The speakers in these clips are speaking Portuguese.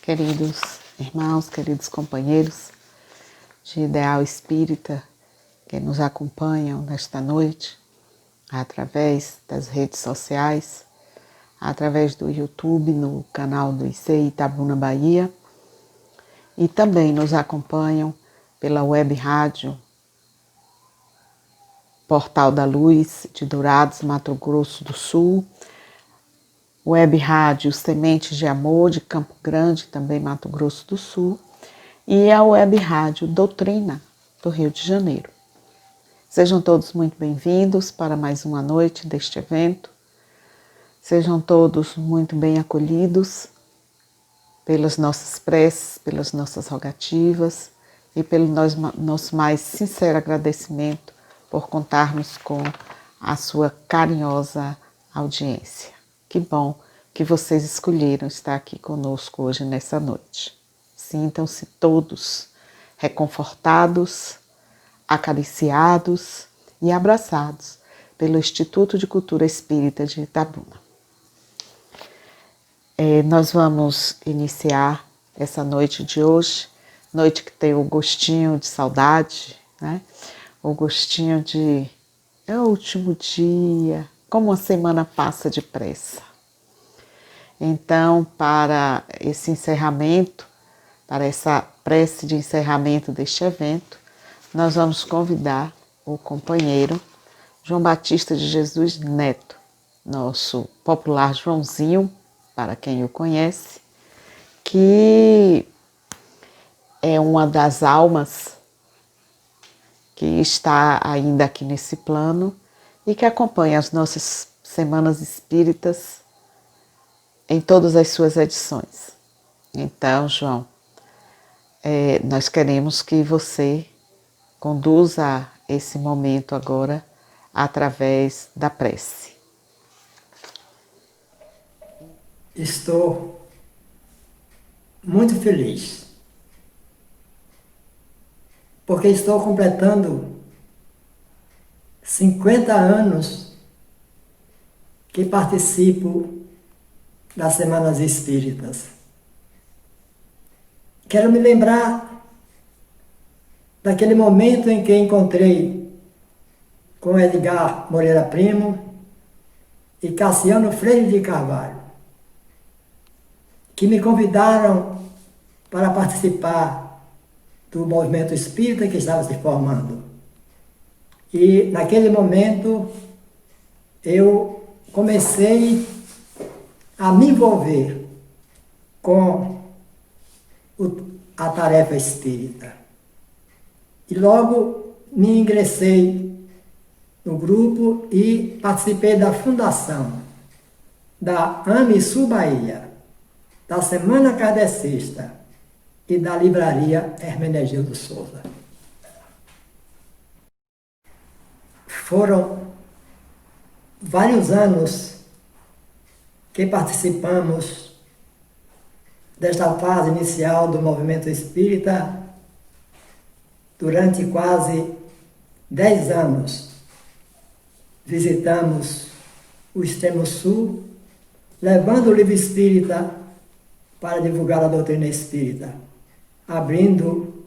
queridos irmãos, queridos companheiros de Ideal Espírita que nos acompanham nesta noite através das redes sociais, através do YouTube, no canal do IC Itabuna, Bahia, e também nos acompanham pela web rádio Portal da Luz de Dourados, Mato Grosso do Sul, web rádio Sementes de Amor de Campo Grande, também Mato Grosso do Sul, e a web rádio Doutrina do Rio de Janeiro. Sejam todos muito bem-vindos para mais uma noite deste evento. Sejam todos muito bem acolhidos pelas nossas preces, pelas nossas rogativas e pelo nosso mais sincero agradecimento por contarmos com a sua carinhosa audiência. Que bom que vocês escolheram estar aqui conosco hoje nessa noite. Sintam-se todos reconfortados, acariciados e abraçados pelo Instituto de Cultura Espírita de Itabuna. Nós vamos iniciar essa noite de hoje, noite que tem o gostinho de saudade, né? O gostinho de é o último dia, como a semana passa depressa. Então, para esse encerramento, para essa prece de encerramento deste evento, nós vamos convidar o companheiro João Batista de Jesus Neto, nosso popular Joãozinho, para quem o conhece, que é uma das almas que está ainda aqui nesse plano e que acompanha as nossas Semanas Espíritas em todas as suas edições. Então, João, nós queremos que você conduza esse momento agora através da prece. Estou muito feliz, porque estou completando 50 anos que participo das Semanas Espíritas. Quero me lembrar daquele momento em que encontrei com Edgar Moreira Primo e Cassiano Freire de Carvalho, que me convidaram para participar do movimento espírita que estava se formando. E naquele momento eu comecei a me envolver com a tarefa espírita. E logo me ingressei no grupo e participei da fundação da AMISU Bahia, da Semana Kardecista e da Livraria Hermenegildo Souza. Foram vários anos que participamos desta fase inicial do movimento espírita. Durante quase 10 anos visitamos o extremo sul, levando o livro espírita para divulgar a doutrina espírita, abrindo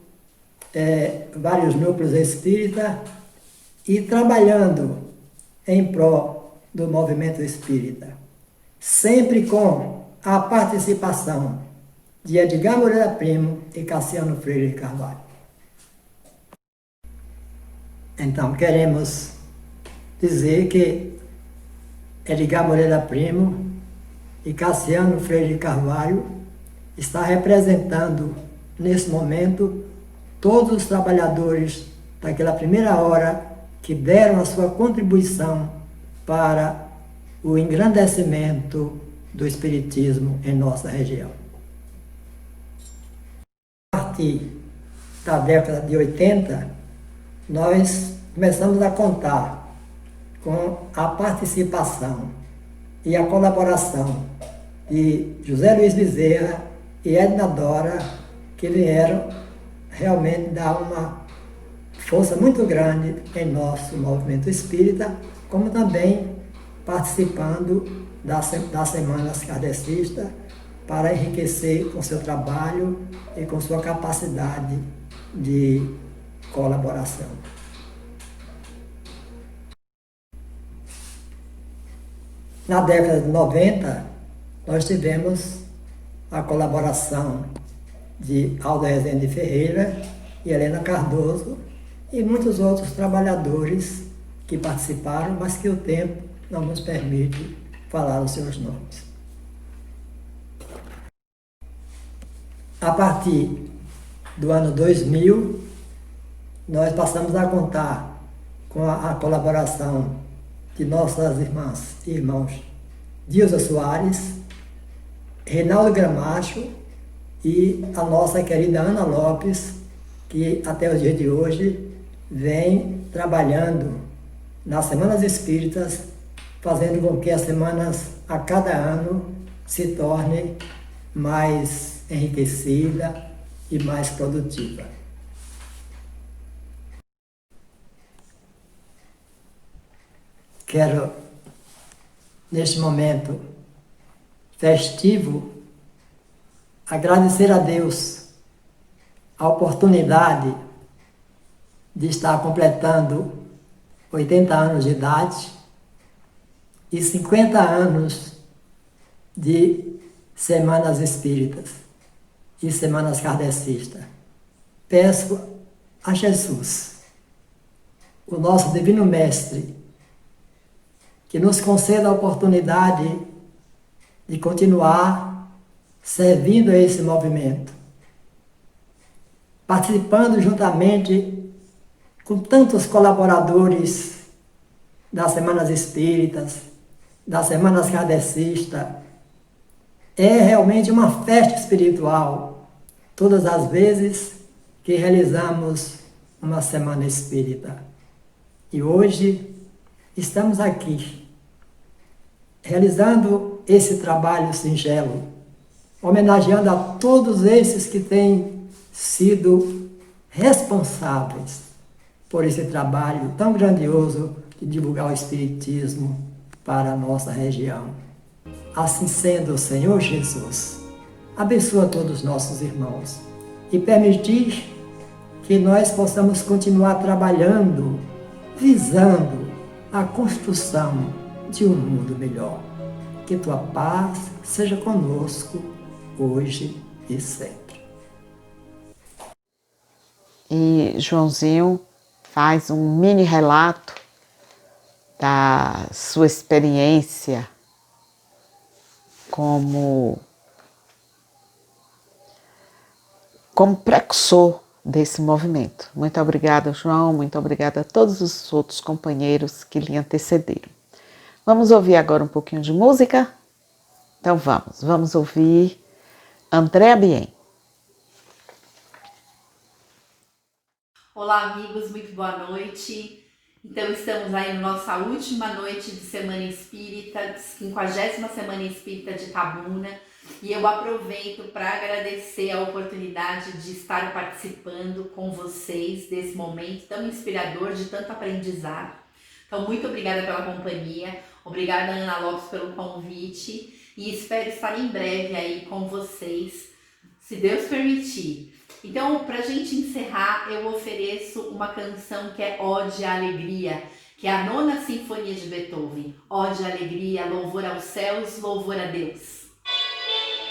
vários núcleos espíritas e trabalhando em prol do movimento espírita, sempre com a participação de Edgar Moreira Primo e Cassiano Freire de Carvalho. Então, queremos dizer que Edgar Moreira Primo e Cassiano Freire de Carvalho está representando, nesse momento, todos os trabalhadores daquela primeira hora que deram a sua contribuição para o engrandecimento do espiritismo em nossa região. A partir da década de 80, nós começamos a contar com a participação e a colaboração de José Luiz Bezerra e Edna Dora, que vieram realmente dar uma força muito grande em nosso movimento espírita, como também participando das Semanas Kardecistas para enriquecer com seu trabalho e com sua capacidade de colaboração. Na década de 90, nós tivemos a colaboração de Aldo Rezende Ferreira e Helena Cardoso e muitos outros trabalhadores que participaram, mas que o tempo não nos permite falar os seus nomes. A partir do ano 2000, nós passamos a contar com a colaboração de nossas irmãs e irmãos Dilza Soares, Reinaldo Gramacho e a nossa querida Ana Lopes, que até o dia de hoje vem trabalhando nas Semanas Espíritas, fazendo com que as semanas a cada ano se tornem mais enriquecida e mais produtiva. Quero, neste momento festivo, agradecer a Deus a oportunidade de estar completando 80 anos de idade e 50 anos de Semanas Espíritas e Semanas Kardecistas. Peço a Jesus, o nosso Divino Mestre, que nos conceda a oportunidade de continuar servindo a esse movimento, participando juntamente com tantos colaboradores das Semanas Espíritas, das Semanas Kardecistas. É realmente uma festa espiritual, todas as vezes que realizamos uma Semana Espírita. E hoje estamos aqui, realizando esse trabalho singelo, homenageando a todos esses que têm sido responsáveis por esse trabalho tão grandioso de divulgar o Espiritismo para a nossa região. Assim sendo, Senhor Jesus, abençoa todos os nossos irmãos e permitir que nós possamos continuar trabalhando, visando a construção de um mundo melhor. Que tua paz seja conosco, hoje e sempre. E Joãozinho faz um mini relato da sua experiência como precursor desse movimento. Muito obrigada, João, muito obrigada a todos os outros companheiros que lhe antecederam. Vamos ouvir agora um pouquinho de música? Então vamos ouvir Andréa Bien. Olá, amigos, muito boa noite. Então, estamos aí na nossa última noite de Semana Espírita, 50ª Semana Espírita de Itabuna, e eu aproveito para agradecer a oportunidade de estar participando com vocês desse momento tão inspirador, de tanto aprendizado. Então, muito obrigada pela companhia, obrigada, Ana Lopes, pelo convite, e espero estar em breve aí com vocês, se Deus permitir. Então, para a gente encerrar, eu ofereço uma canção que é Ode à Alegria, que é a 9ª Sinfonia de Beethoven. Ode à Alegria, louvor aos céus, louvor a Deus. Alleluia.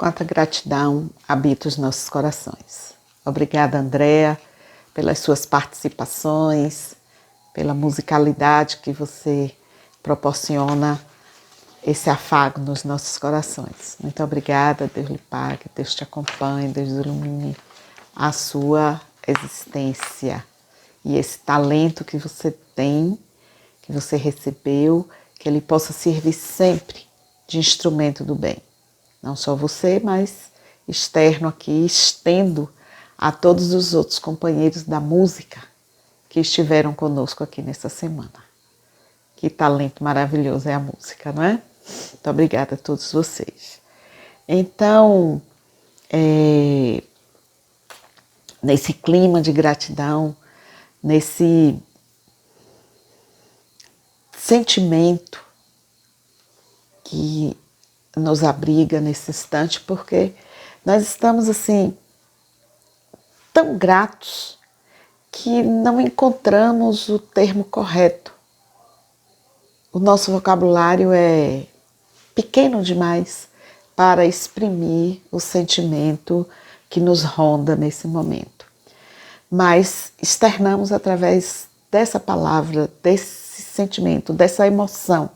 quanta gratidão habita os nossos corações. Obrigada, Andréa, pelas suas participações, pela musicalidade que você proporciona esse afago nos nossos corações. Muito obrigada, Deus lhe pague, Deus te acompanhe, Deus ilumine a sua existência e esse talento que você tem, que você recebeu, que ele possa servir sempre de instrumento do bem. Não só você, mas externo aqui, estendo a todos os outros companheiros da música que estiveram conosco aqui nessa semana. Que talento maravilhoso é a música, não é? Muito obrigada a todos vocês. Então, nesse clima de gratidão, nesse sentimento que nos abriga nesse instante, porque nós estamos assim tão gratos que não encontramos o termo correto. O nosso vocabulário é pequeno demais para exprimir o sentimento que nos ronda nesse momento. Mas externamos através dessa palavra, desse sentimento, dessa emoção,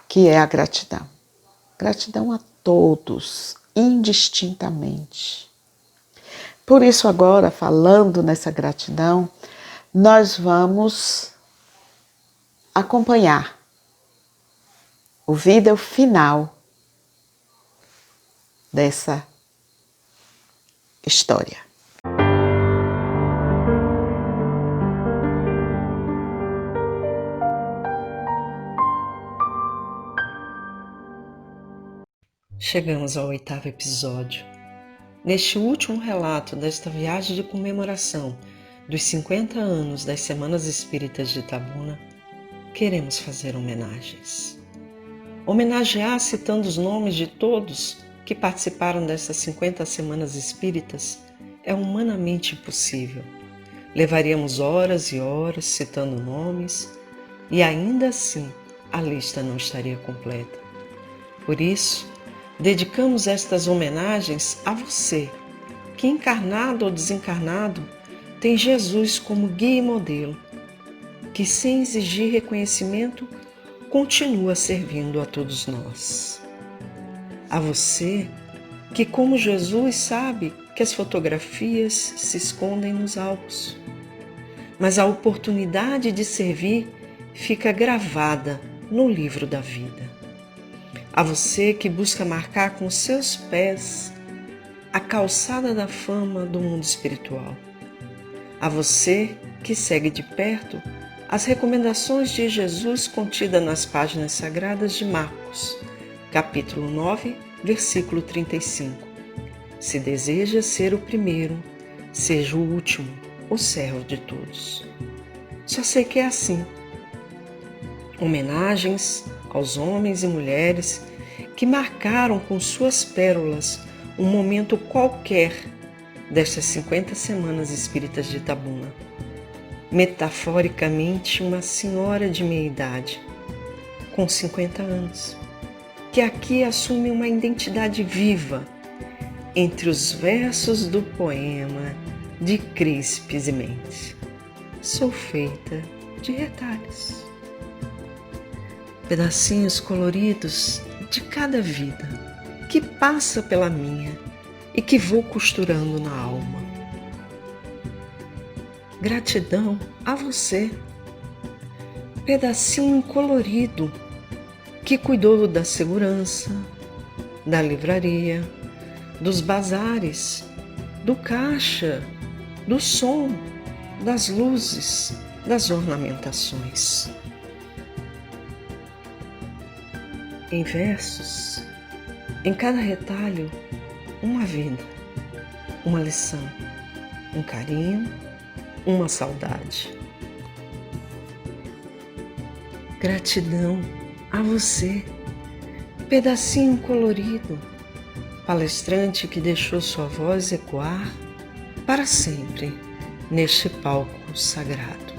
que é a gratidão. Gratidão a todos, indistintamente. Por isso agora, falando nessa gratidão, nós vamos acompanhar o vídeo final dessa história. Chegamos ao 8º episódio. Neste último relato desta viagem de comemoração dos 50 anos das Semanas Espíritas de Itabuna, queremos fazer homenagens. Homenagear citando os nomes de todos que participaram dessas 50 Semanas Espíritas é humanamente impossível. Levaríamos horas e horas citando nomes e ainda assim a lista não estaria completa. Por isso, dedicamos estas homenagens a você, que encarnado ou desencarnado tem Jesus como guia e modelo, que sem exigir reconhecimento continua servindo a todos nós. A você que, como Jesus, sabe que as fotografias se escondem nos álbuns, mas a oportunidade de servir fica gravada no livro da vida. A você que busca marcar com seus pés a calçada da fama do mundo espiritual. A você que segue de perto as recomendações de Jesus contidas nas páginas sagradas de Marcos, capítulo 9, versículo 35. Se deseja ser o primeiro, seja o último, o servo de todos. Só sei que é assim. Homenagens aos homens e mulheres que marcaram com suas pérolas um momento qualquer destas 50 Semanas Espíritas de Itabuna. Metaforicamente, uma senhora de meia-idade, com 50 anos, que aqui assume uma identidade viva entre os versos do poema de Crispes e Mendes. Sou feita de retalhos, pedacinhos coloridos de cada vida que passa pela minha e que vou costurando na alma. Gratidão a você, pedacinho colorido que cuidou da segurança, da livraria, dos bazares, do caixa, do som, das luzes, das ornamentações. Em versos, em cada retalho, uma vida, uma lição, um carinho, uma saudade. Gratidão a você, pedacinho colorido, palestrante que deixou sua voz ecoar para sempre neste palco sagrado.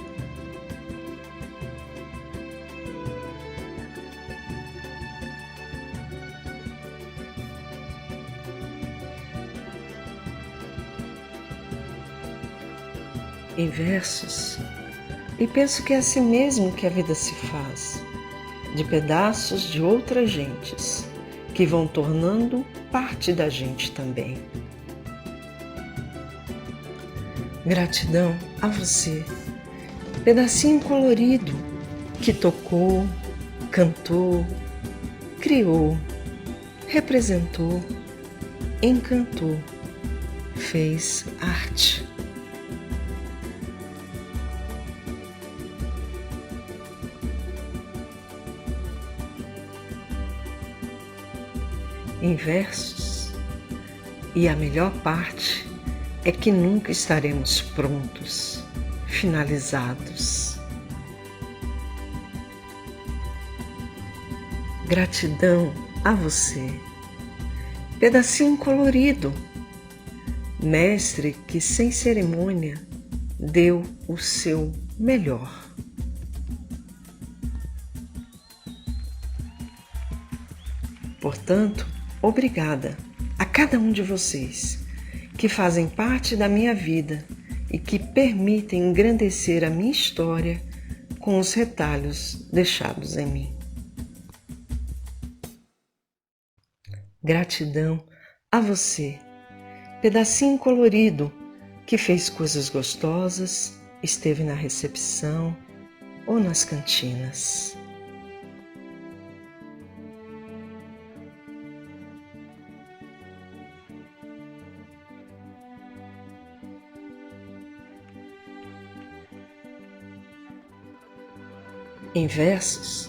em versos, e penso que é assim mesmo que a vida se faz, de pedaços de outras gentes, que vão tornando parte da gente também. Gratidão a você, pedacinho colorido, que tocou, cantou, criou, representou, encantou, fez arte. Em versos, e a melhor parte é que nunca estaremos prontos, finalizados. Gratidão a você, pedacinho colorido, mestre que sem cerimônia deu o seu melhor. Portanto, obrigada a cada um de vocês que fazem parte da minha vida e que permitem engrandecer a minha história com os retalhos deixados em mim. Gratidão a você, pedacinho colorido que fez coisas gostosas, esteve na recepção ou nas cantinas. Em versos,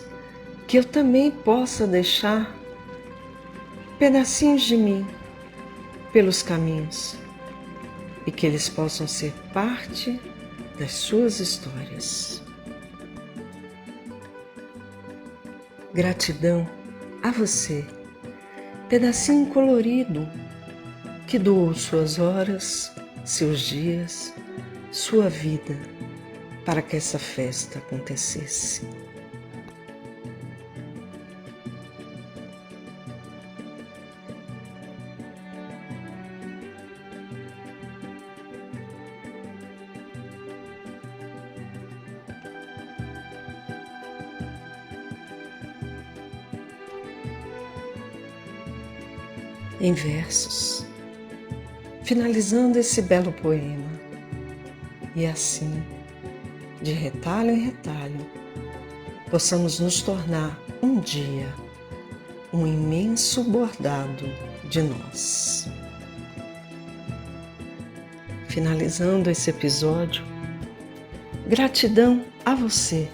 que eu também possa deixar pedacinhos de mim pelos caminhos e que eles possam ser parte das suas histórias. Gratidão a você, pedacinho colorido que doou suas horas, seus dias, sua vida para que essa festa acontecesse. Em versos, finalizando esse belo poema, e assim, de retalho em retalho, possamos nos tornar um dia um imenso bordado de nós. Finalizando esse episódio, gratidão a você,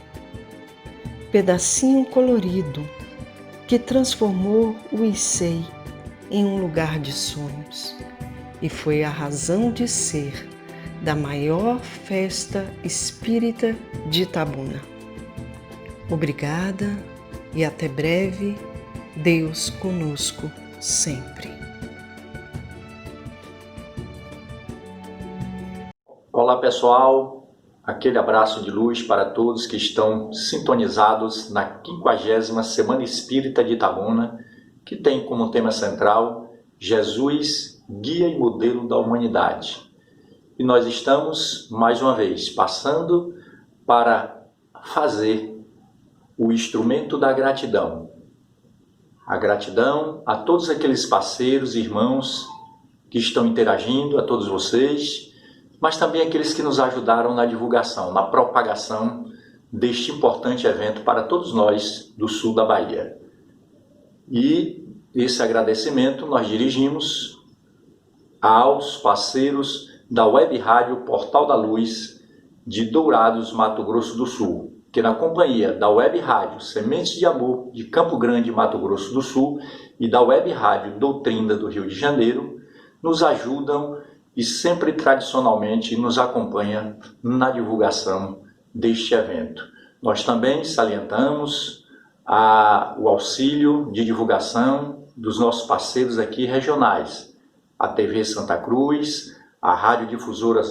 pedacinho colorido que transformou o Icei em um lugar de sonhos e foi a razão de ser da maior festa espírita de Itabuna. Obrigada e até breve, Deus conosco sempre. Olá pessoal, aquele abraço de luz para todos que estão sintonizados na 50ª Semana Espírita de Itabuna, que tem como tema central Jesus, guia e modelo da humanidade. E nós estamos, mais uma vez, passando para fazer o instrumento da gratidão. A gratidão a todos aqueles parceiros e irmãos que estão interagindo, a todos vocês, mas também aqueles que nos ajudaram na divulgação, na propagação deste importante evento para todos nós do sul da Bahia. E esse agradecimento nós dirigimos aos parceiros da Web Rádio Portal da Luz de Dourados, Mato Grosso do Sul, que na companhia da Web Rádio Sementes de Amor de Campo Grande, Mato Grosso do Sul e da Web Rádio Doutrina do Rio de Janeiro, nos ajudam e sempre tradicionalmente nos acompanham na divulgação deste evento. Nós também salientamos o auxílio de divulgação dos nossos parceiros aqui regionais, a TV Santa Cruz, a Rádio Difusora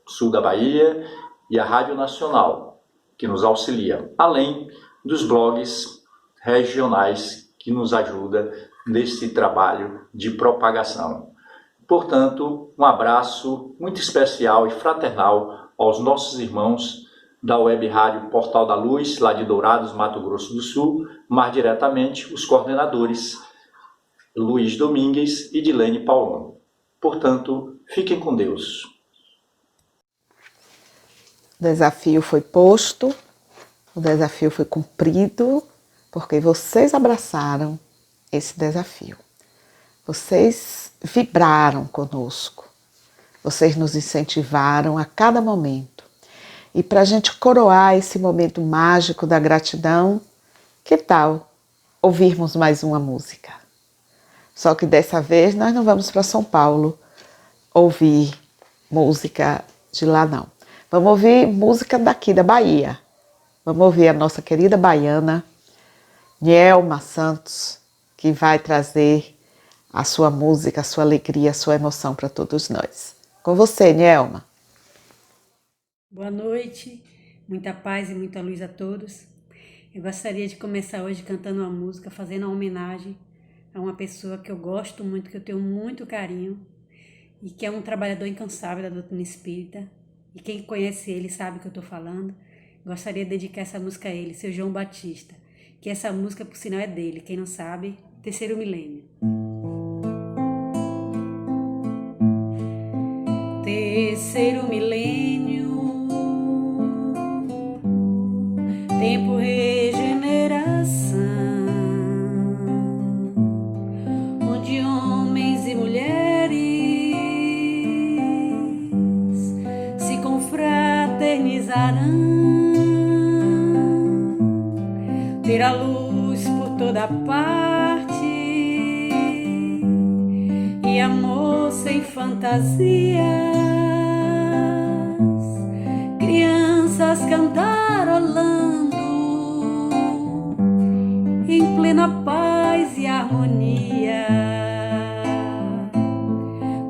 Sul da Bahia e a Rádio Nacional, que nos auxiliam, além dos blogs regionais que nos ajudam nesse trabalho de propagação. Portanto, um abraço muito especial e fraternal aos nossos irmãos da Web Rádio Portal da Luz, lá de Dourados, Mato Grosso do Sul, mais diretamente os coordenadores Luiz Domingues e Dilene Paulão. Portanto, fiquem com Deus. O desafio foi posto, o desafio foi cumprido, porque vocês abraçaram esse desafio. Vocês vibraram conosco, vocês nos incentivaram a cada momento. E para a gente coroar esse momento mágico da gratidão, que tal ouvirmos mais uma música? Só que dessa vez nós não vamos para São Paulo ouvir música de lá não. Vamos ouvir música daqui da Bahia. Vamos ouvir a nossa querida baiana, Nielma Santos, que vai trazer a sua música, a sua alegria, a sua emoção para todos nós. Com você, Nielma. Boa noite, muita paz e muita luz a todos. Eu gostaria de começar hoje cantando uma música, fazendo uma homenagem a uma pessoa que eu gosto muito, que eu tenho muito carinho e que é um trabalhador incansável da doutrina espírita. E quem conhece ele sabe o que eu estou falando. Gostaria de dedicar essa música a ele, seu João Batista, que essa música, por sinal, é dele. Quem não sabe, Terceiro Milênio. Terceiro milênio, tempo regeneração, onde homens e mulheres se confraternizarão, terá luz por toda parte e amor sem fantasias, crianças cantarolando em plena paz e harmonia,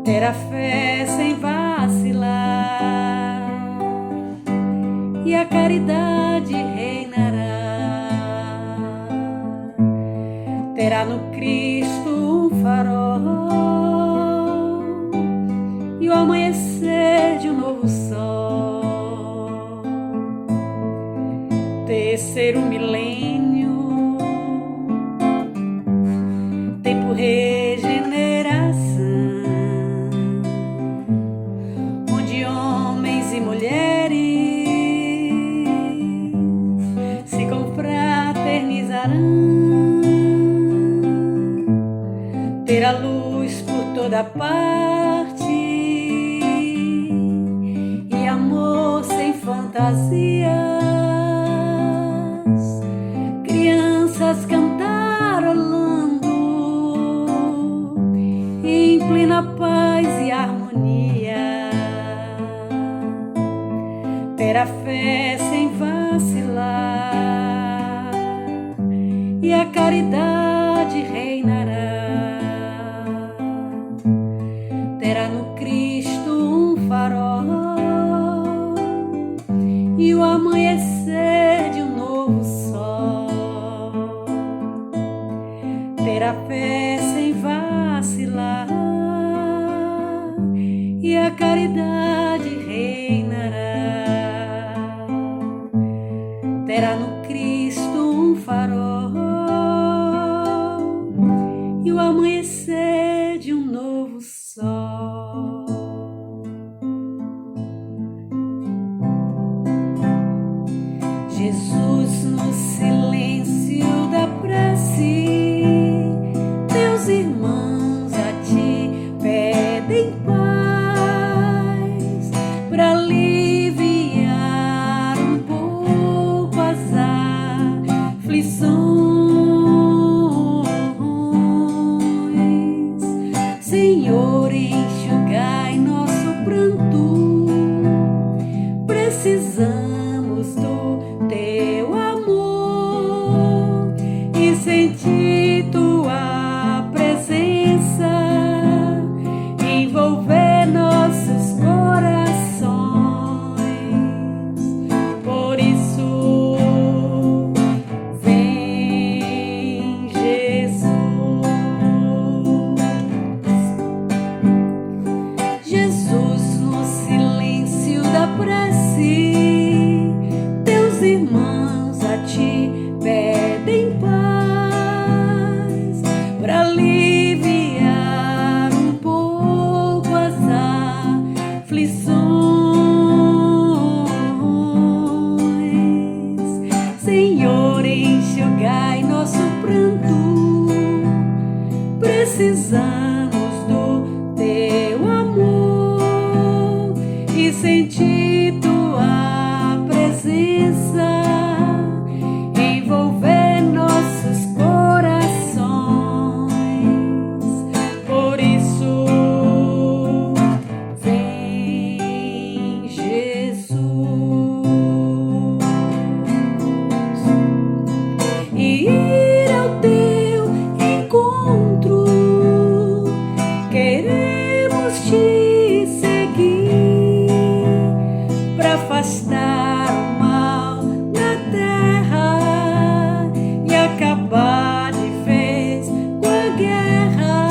terá fé sem vacilar e a caridade reinará, terá no Cristo um farol e o amanhecer de um novo sol. Terceiro milênio, tempo regeneração, onde homens e mulheres se confraternizarão, terá luz por toda parte e amor sem fantasias, crianças cantarolando em plena paz e harmonia, terá fé sem vacilar e a caridade reinará, terá no Cristo um farol e o amanhecer de um novo sol, terá fé sem vacilar e a caridade reinará, terá no Cristo um farol e o amanhecer de um novo sol. Jesus, no silêncio da prece, teus irmãos a ti pedem paz para aliviar um pouco as aflições. Senhor, enxugai nosso pranto, precisamos do teu amor e sentir tua presença envolver nossos corações. Por isso, vem Jesus. Jesus, no silêncio da prece, precisamos do teu amor e sentir tua presença envolver nossos corações. Por isso, vem Jesus e ir ao teu encontro. Queremos te seguir para afastar o mal da terra e acabar de vez com a guerra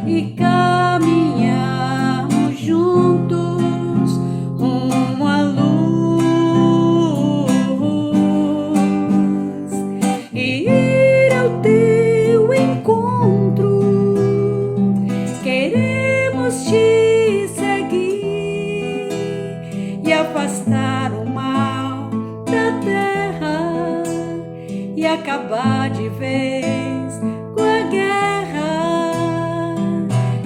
e caminharmos juntos rumo à luz e ir ao teu encontro. Queremos te seguir e afastar o mal da terra e acabar de vez com a guerra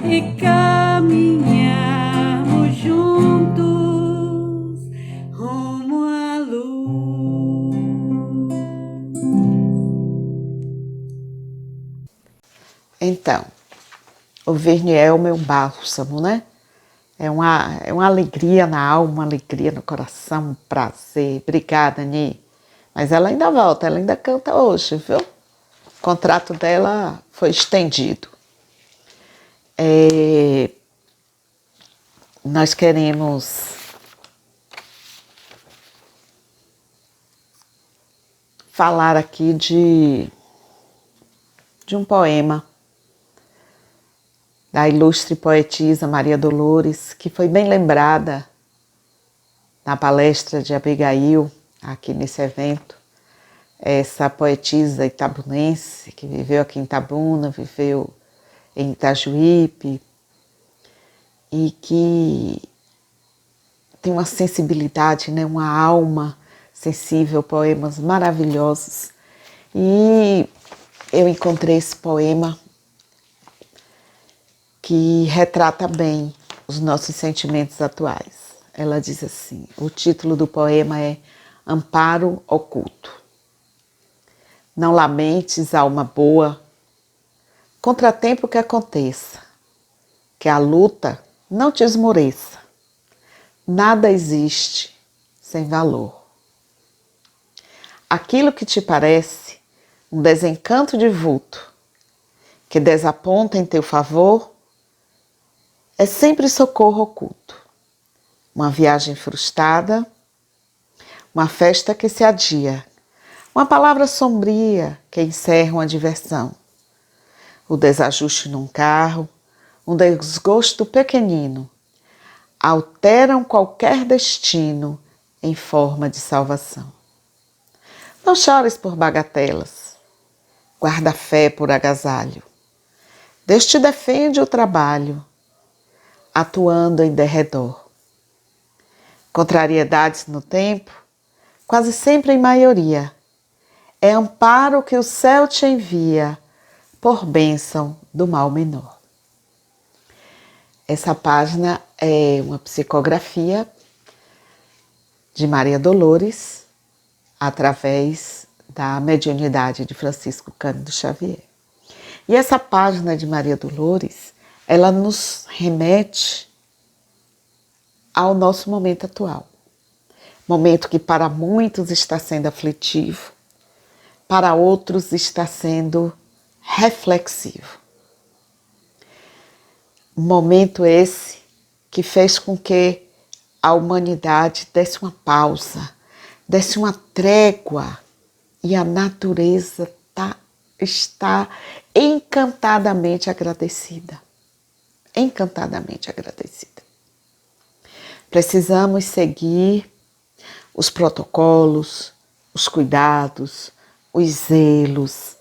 e caminharmos juntos rumo à luz. Então, o Vernier é o meu bálsamo, né? É uma alegria na alma, uma alegria no coração, um prazer. Obrigada, Ni. Mas ela ainda volta, ela ainda canta hoje, viu? O contrato dela foi estendido. Nós queremos falar aqui de um poema da ilustre poetisa Maria Dolores, que foi bem lembrada na palestra de Abigail, aqui nesse evento. Essa poetisa itabunense, que viveu aqui em Itabuna, viveu em Itajuípe, e que tem uma sensibilidade, né, uma alma sensível, poemas maravilhosos. E eu encontrei esse poema que retrata bem os nossos sentimentos atuais. Ela diz assim, o título do poema é Amparo Oculto. Não lamentes, alma boa, contratempo que aconteça, que a luta não te esmoreça. Nada existe sem valor. Aquilo que te parece um desencanto de vulto, que desaponta em teu favor, é sempre socorro oculto. Uma viagem frustrada, uma festa que se adia, uma palavra sombria que encerra uma diversão, o desajuste num carro, um desgosto pequenino, alteram qualquer destino em forma de salvação. Não chores por bagatelas, guarda fé por agasalho. Deus te defende o trabalho, atuando em derredor. Contrariedades no tempo, quase sempre em maioria, é amparo que o céu te envia por bênção do mal menor. Essa página é uma psicografia de Maria Dolores através da mediunidade de Francisco Cândido Xavier. E essa página de Maria Dolores, ela nos remete ao nosso momento atual. Momento que para muitos está sendo aflitivo, para outros está sendo reflexivo. Momento esse que fez com que a humanidade desse uma pausa, desse uma trégua, e a natureza está encantadamente agradecida. Encantadamente agradecida. Precisamos seguir os protocolos, os cuidados, os zelos,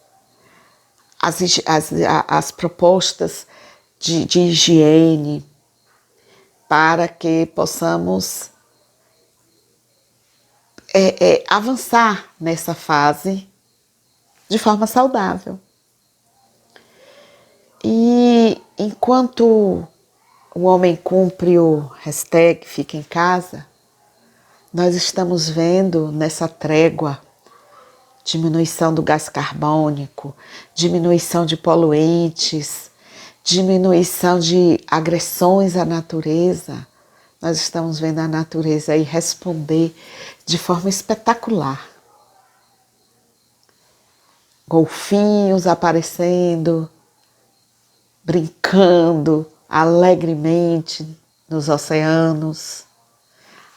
as propostas de higiene, para que possamos avançar nessa fase de forma saudável. E enquanto o homem cumpre o hashtag Fica em Casa, nós estamos vendo nessa trégua diminuição do gás carbônico, diminuição de poluentes, diminuição de agressões à natureza. Nós estamos vendo a natureza aí responder de forma espetacular. Golfinhos aparecendo, brincando alegremente nos oceanos,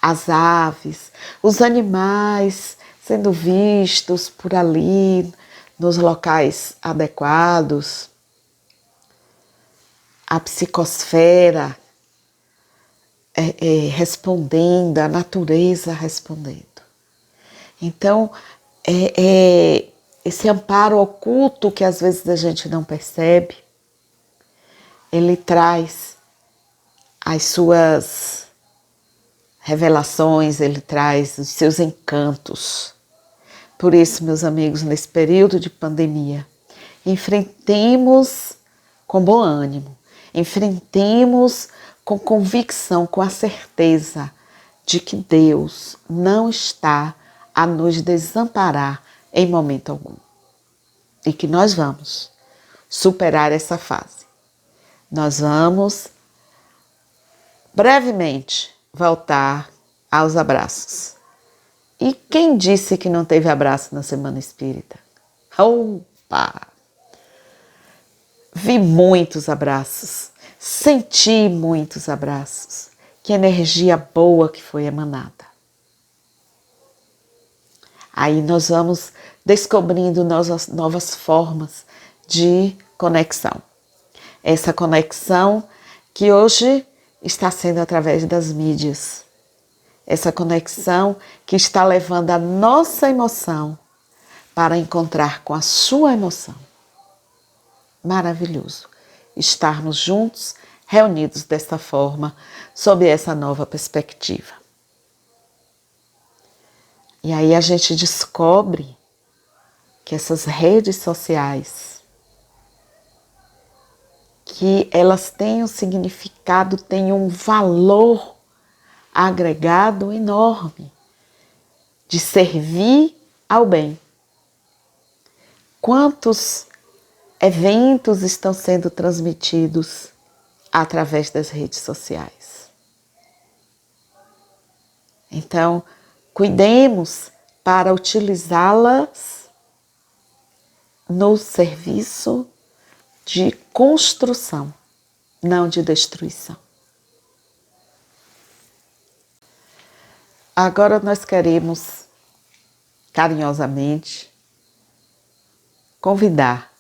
as aves, os animais sendo vistos por ali nos locais adequados, a psicosfera respondendo, a natureza respondendo. Então, esse amparo oculto que às vezes a gente não percebe, ele traz as suas revelações, ele traz os seus encantos. Por isso, meus amigos, nesse período de pandemia, enfrentemos com bom ânimo, enfrentemos com convicção, com a certeza de que Deus não está a nos desamparar em momento algum. E que nós vamos superar essa fase. Nós vamos brevemente voltar aos abraços. E quem disse que não teve abraço na Semana Espírita? Opa! Vi muitos abraços, senti muitos abraços. Que energia boa que foi emanada. Aí nós vamos descobrindo novas formas de conexão. Essa conexão que hoje está sendo através das mídias. Essa conexão que está levando a nossa emoção para encontrar com a sua emoção. Maravilhoso estarmos juntos, reunidos desta forma, sob essa nova perspectiva. E aí a gente descobre que essas redes sociais, que elas têm um significado, têm um valor agregado enorme de servir ao bem. Quantos eventos estão sendo transmitidos através das redes sociais? Então, cuidemos para utilizá-las no serviço de construção, não de destruição. Agora nós queremos carinhosamente convidar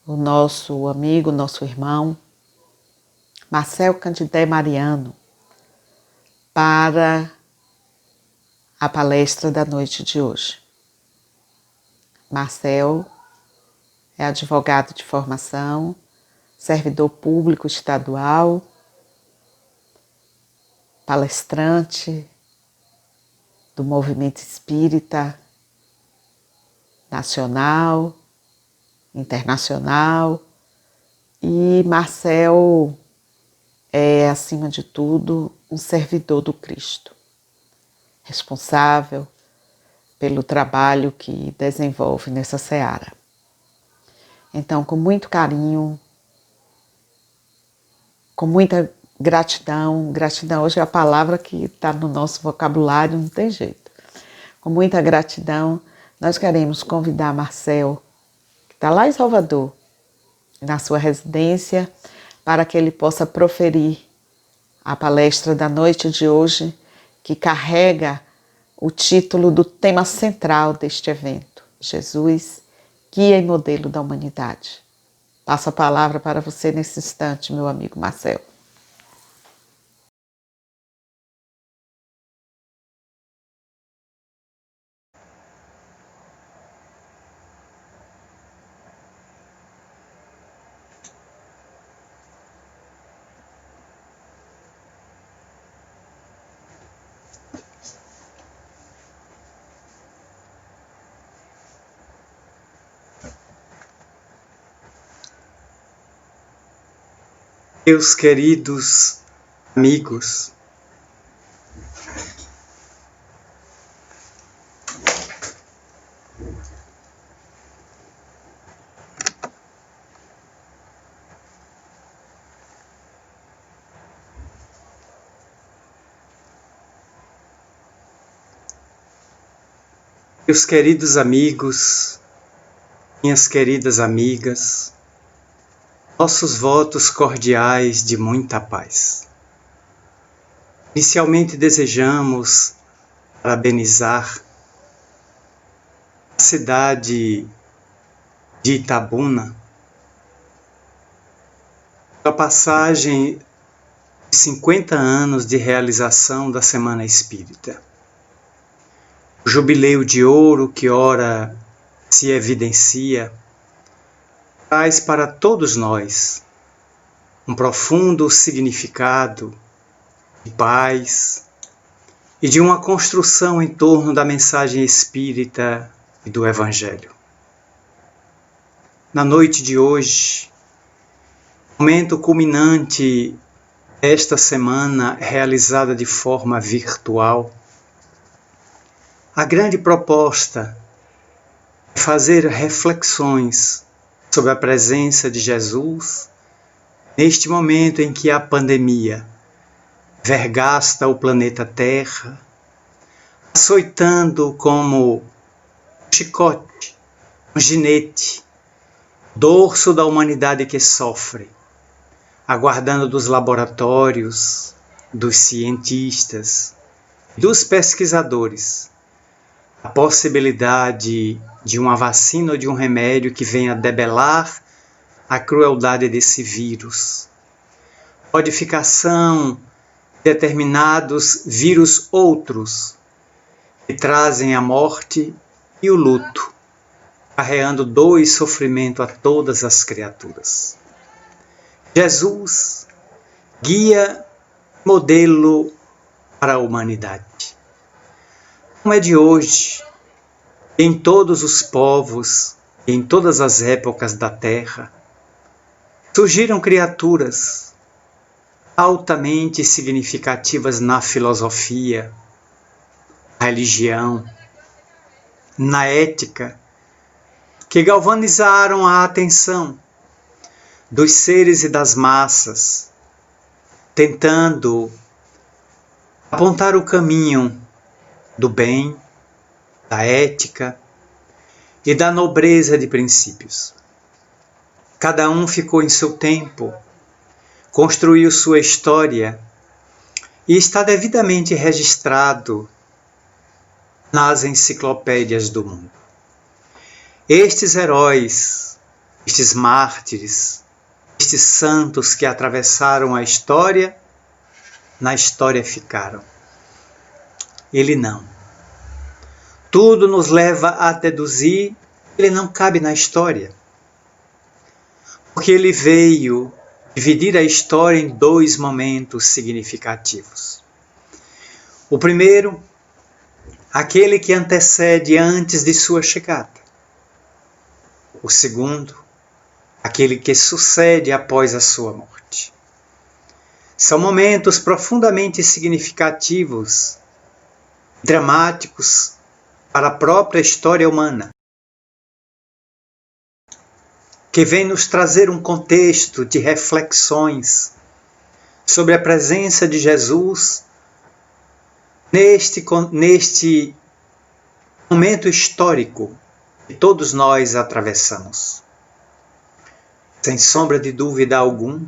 o nosso amigo, nosso irmão, Marcel Candidé Mariano, para a palestra da noite de hoje. Marcel é advogado de formação, servidor público estadual, palestrante do movimento espírita nacional, internacional, e Marcel é, acima de tudo, um servidor do Cristo, responsável pelo trabalho que desenvolve nessa seara. Então, com muito carinho, com muita gratidão, gratidão hoje é a palavra que está no nosso vocabulário, não tem jeito. Com muita gratidão, nós queremos convidar Marcel, que está lá em Salvador, na sua residência, para que ele possa proferir a palestra da noite de hoje, que carrega o título do tema central deste evento, Jesus, guia e modelo da humanidade. Passo a palavra para você nesse instante, meu amigo Marcel. Meus queridos amigos, meus queridos amigos, minhas queridas amigas, nossos votos cordiais de muita paz. Inicialmente desejamos parabenizar a cidade de Itabuna pela passagem de 50 anos de realização da Semana Espírita. O jubileu de ouro que ora se evidencia traz para todos nós um profundo significado de paz e de uma construção em torno da mensagem espírita e do Evangelho. Na noite de hoje, momento culminante desta semana realizada de forma virtual, a grande proposta é fazer reflexões sobre a presença de Jesus neste momento em que a pandemia vergasta o planeta Terra, açoitando como um chicote, um ginete, dorso da humanidade que sofre, aguardando dos laboratórios, dos cientistas, dos pesquisadores, a possibilidade de uma vacina ou de um remédio que venha debelar a crueldade desse vírus. Modificação de determinados vírus outros que trazem a morte e o luto, carreando dor e sofrimento a todas as criaturas. Jesus, guia, modelo para a humanidade. Não é de hoje, em todos os povos, em todas as épocas da Terra, surgiram criaturas altamente significativas na filosofia, na religião, na ética, que galvanizaram a atenção dos seres e das massas, tentando apontar o caminho do bem, da ética e da nobreza de princípios. Cada um ficou em seu tempo, construiu sua história e está devidamente registrado nas enciclopédias do mundo. Estes heróis, estes mártires, estes santos que atravessaram a história, na história ficaram. Ele não. Tudo nos leva a deduzir que ele não cabe na história. Porque ele veio dividir a história em dois momentos significativos. O primeiro, aquele que antecede antes de sua chegada. O segundo, aquele que sucede após a sua morte. São momentos profundamente significativos, dramáticos para a própria história humana, que vem nos trazer um contexto de reflexões sobre a presença de Jesus neste momento histórico que todos nós atravessamos. Sem sombra de dúvida alguma,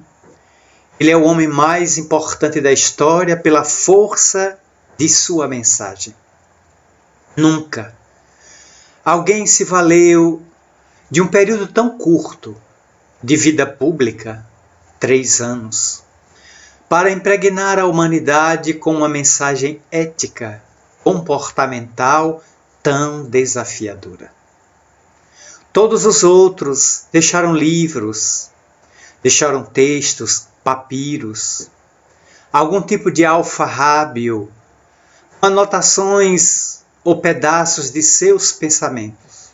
ele é o homem mais importante da história pela força de sua mensagem. Nunca alguém se valeu de um período tão curto de vida pública, 3 anos, para impregnar a humanidade com uma mensagem ética, comportamental tão desafiadora. Todos os outros deixaram livros, deixaram textos, papiros, algum tipo de alfarrábio, anotações ou pedaços de seus pensamentos.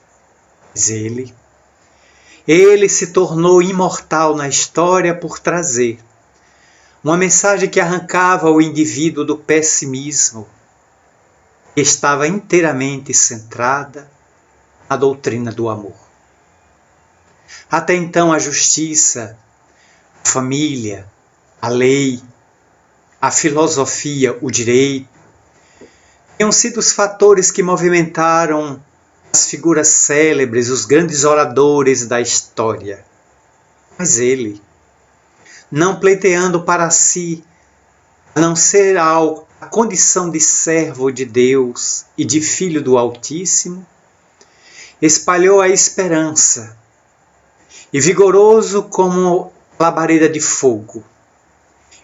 Mas ele se tornou imortal na história por trazer Uma mensagem que arrancava o indivíduo do pessimismo e estava inteiramente centrada na doutrina do amor. Até então, a justiça, a família, a lei, a filosofia, o direito, tinham sido os fatores que movimentaram as figuras célebres, os grandes oradores da história. Mas ele, não pleiteando para si, a não ser a condição de servo de Deus e de filho do Altíssimo, espalhou a esperança e, vigoroso como labareda de fogo,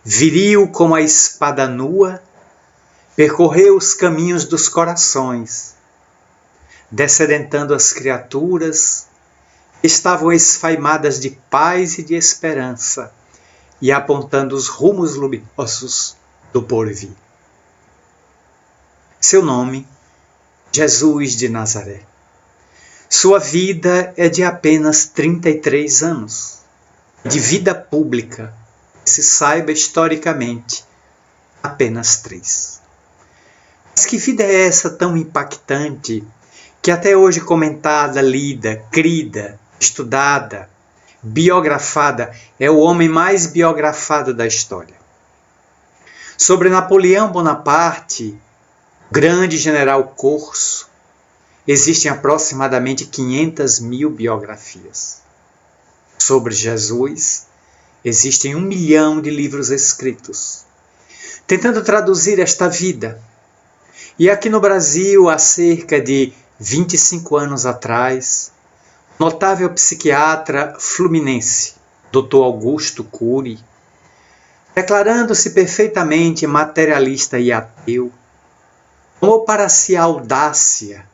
viril como a espada nua, percorreu os caminhos dos corações, descedentando as criaturas que estavam esfaimadas de paz e de esperança e apontando os rumos luminosos do porvir. Seu nome, Jesus de Nazaré. Sua vida é de apenas 33 anos. De vida pública, se saiba historicamente, apenas 3. Mas que vida é essa tão impactante, que até hoje comentada, lida, crida, estudada, biografada, é o homem mais biografado da história. Sobre Napoleão Bonaparte, grande general corso, existem aproximadamente 500.000 biografias. Sobre Jesus, existem 1 milhão de livros escritos, tentando traduzir esta vida. E aqui no Brasil, há cerca de 25 anos atrás, notável psiquiatra fluminense, Dr. Augusto Cury, declarando-se perfeitamente materialista e ateu, tomou para si a audácia,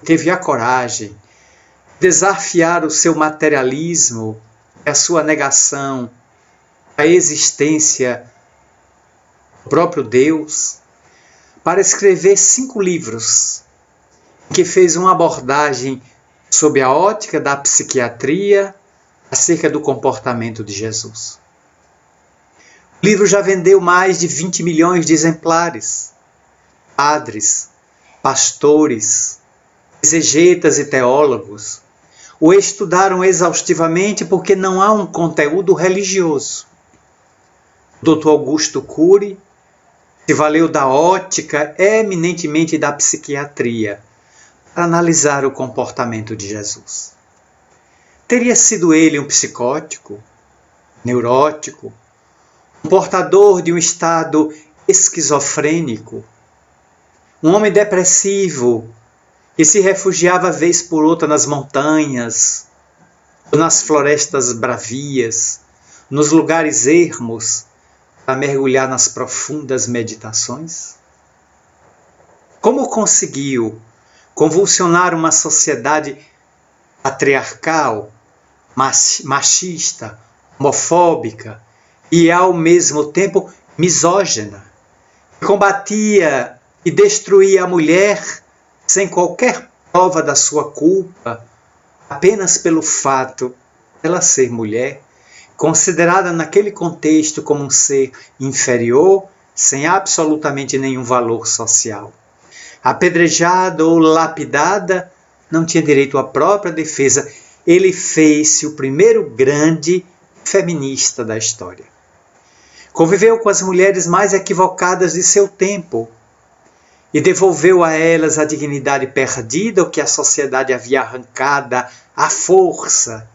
teve a coragem de desafiar o seu materialismo e a sua negação à existência do próprio Deus, para escrever 5 livros, que fez uma abordagem sob a ótica da psiquiatria acerca do comportamento de Jesus. O livro já vendeu mais de 20 milhões de exemplares. Padres, pastores, exegetas e teólogos o estudaram exaustivamente porque não há um conteúdo religioso. O Dr. Augusto Cury se valeu da ótica eminentemente da psiquiatria para analisar o comportamento de Jesus. Teria sido ele um psicótico, neurótico, um portador de um estado esquizofrênico, um homem depressivo que se refugiava vez por outra nas montanhas, ou nas florestas bravias, nos lugares ermos, para mergulhar nas profundas meditações? Como conseguiu convulsionar uma sociedade patriarcal, machista, homofóbica e ao mesmo tempo misógina, que combatia e destruía a mulher sem qualquer prova da sua culpa, apenas pelo fato de ela ser mulher, considerada naquele contexto como um ser inferior, sem absolutamente nenhum valor social. Apedrejada ou lapidada, não tinha direito à própria defesa. Ele fez-se o primeiro grande feminista da história. Conviveu com as mulheres mais equivocadas de seu tempo e devolveu a elas a dignidade perdida ou que a sociedade havia arrancada à força,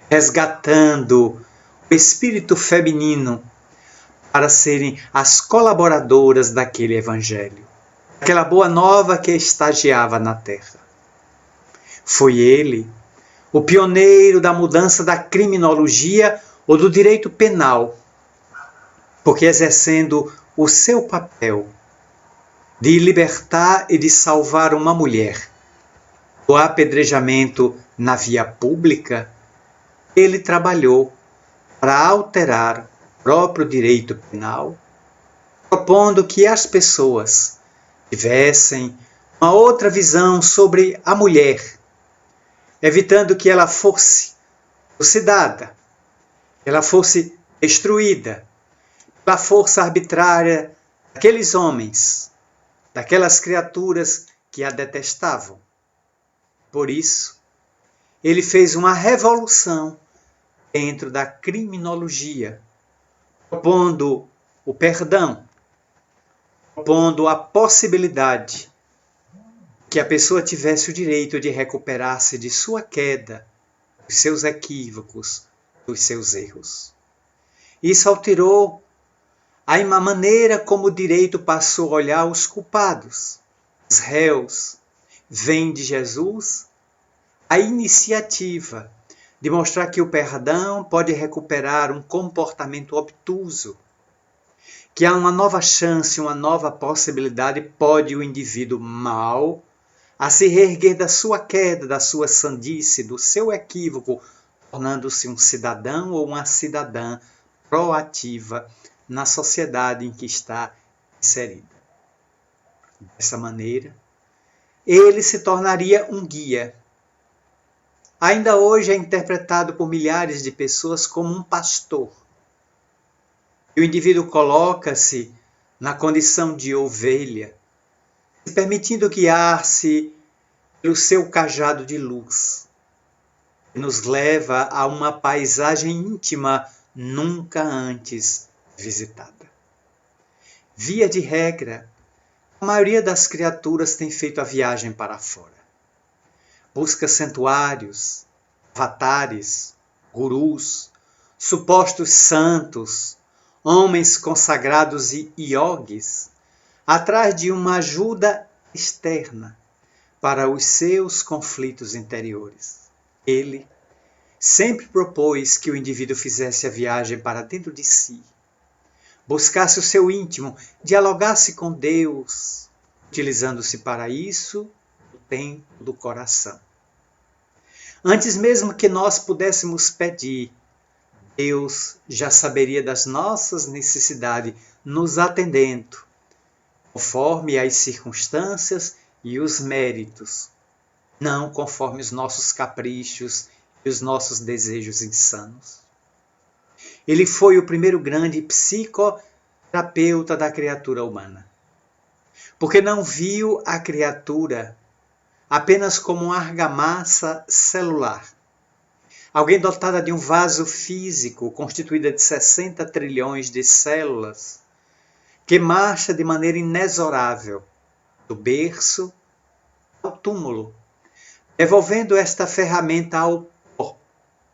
resgatando o espírito feminino para serem as colaboradoras daquele evangelho, aquela boa nova que estagiava na terra. Foi ele o pioneiro da mudança da criminologia ou do direito penal, porque exercendo o seu papel de libertar e de salvar uma mulher do apedrejamento na via pública, ele trabalhou para alterar o próprio direito penal, propondo que as pessoas tivessem uma outra visão sobre a mulher, evitando que ela fosse trucidada, ela fosse destruída pela força arbitrária daqueles homens, daquelas criaturas que a detestavam. Por isso, ele fez uma revolução dentro da criminologia, propondo o perdão, propondo a possibilidade que a pessoa tivesse o direito de recuperar-se de sua queda, dos seus equívocos, dos seus erros. Isso alterou a maneira como o direito passou a olhar os culpados, os réus. Vem de Jesus a iniciativa de mostrar que o perdão pode recuperar um comportamento obtuso, que há uma nova chance, uma nova possibilidade, pode o indivíduo mau a se reerguer da sua queda, da sua sandice, do seu equívoco, tornando-se um cidadão ou uma cidadã proativa na sociedade em que está inserida. Dessa maneira, ele se tornaria um guia. Ainda hoje é interpretado por milhares de pessoas como um pastor. E o indivíduo coloca-se na condição de ovelha, se permitindo guiar-se pelo seu cajado de luz, que nos leva a uma paisagem íntima nunca antes visitada. Via de regra, a maioria das criaturas tem feito a viagem para fora. Busca santuários, avatares, gurus, supostos santos, homens consagrados e iogues, atrás de uma ajuda externa para os seus conflitos interiores. Ele sempre propôs que o indivíduo fizesse a viagem para dentro de si, buscasse o seu íntimo, dialogasse com Deus, utilizando-se para isso o tempo do coração. Antes mesmo que nós pudéssemos pedir, Deus já saberia das nossas necessidades, nos atendendo, conforme as circunstâncias e os méritos, não conforme os nossos caprichos e os nossos desejos insanos. Ele foi o primeiro grande psicoterapeuta da criatura humana, porque não viu a criatura apenas como uma argamassa celular, alguém dotada de um vaso físico constituída de 60 trilhões de células, que marcha de maneira inexorável do berço ao túmulo, devolvendo esta ferramenta ao pó,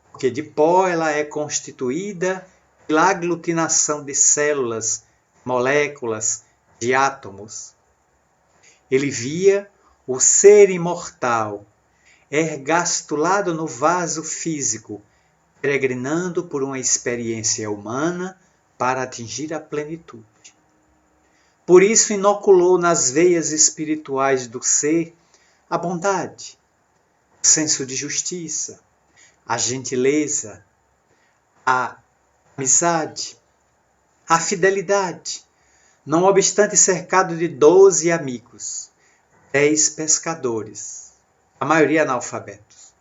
porque de pó ela é constituída pela aglutinação de células, moléculas, de átomos. Ele via o ser imortal ergastulado no vaso físico, peregrinando por uma experiência humana para atingir a plenitude. Por isso inoculou nas veias espirituais do ser a bondade, o senso de justiça, a gentileza, a amizade, a fidelidade, não obstante cercado de 12 amigos, 10 pescadores, a maioria analfabetos.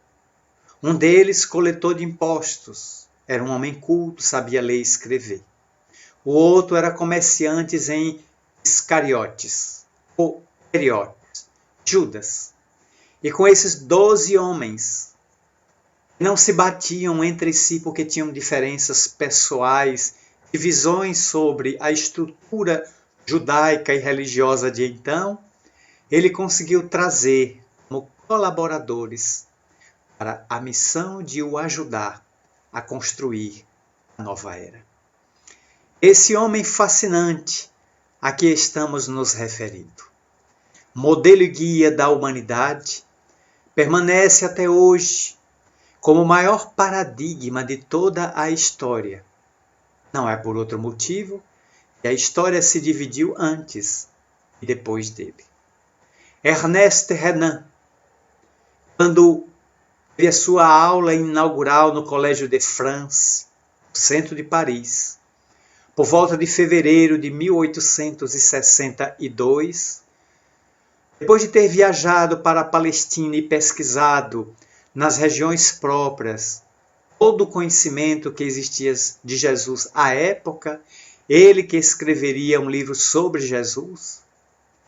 Um deles, coletor de impostos, era um homem culto, sabia ler e escrever. O outro era comerciante em Iscariotes, ou Periotes, Judas. E com esses 12 homens, não se batiam entre si porque tinham diferenças pessoais, divisões sobre a estrutura judaica e religiosa de então, ele conseguiu trazer como colaboradores para a missão de o ajudar a construir a nova era. Esse homem fascinante a que estamos nos referindo, modelo e guia da humanidade, permanece até hoje como o maior paradigma de toda a história. Não é por outro motivo que a história se dividiu antes e depois dele. Ernest Renan, quando teve a sua aula inaugural no Colégio de France, no centro de Paris, por volta de fevereiro de 1862, depois de ter viajado para a Palestina e pesquisado nas regiões próprias todo o conhecimento que existia de Jesus à época, ele que escreveria um livro sobre Jesus,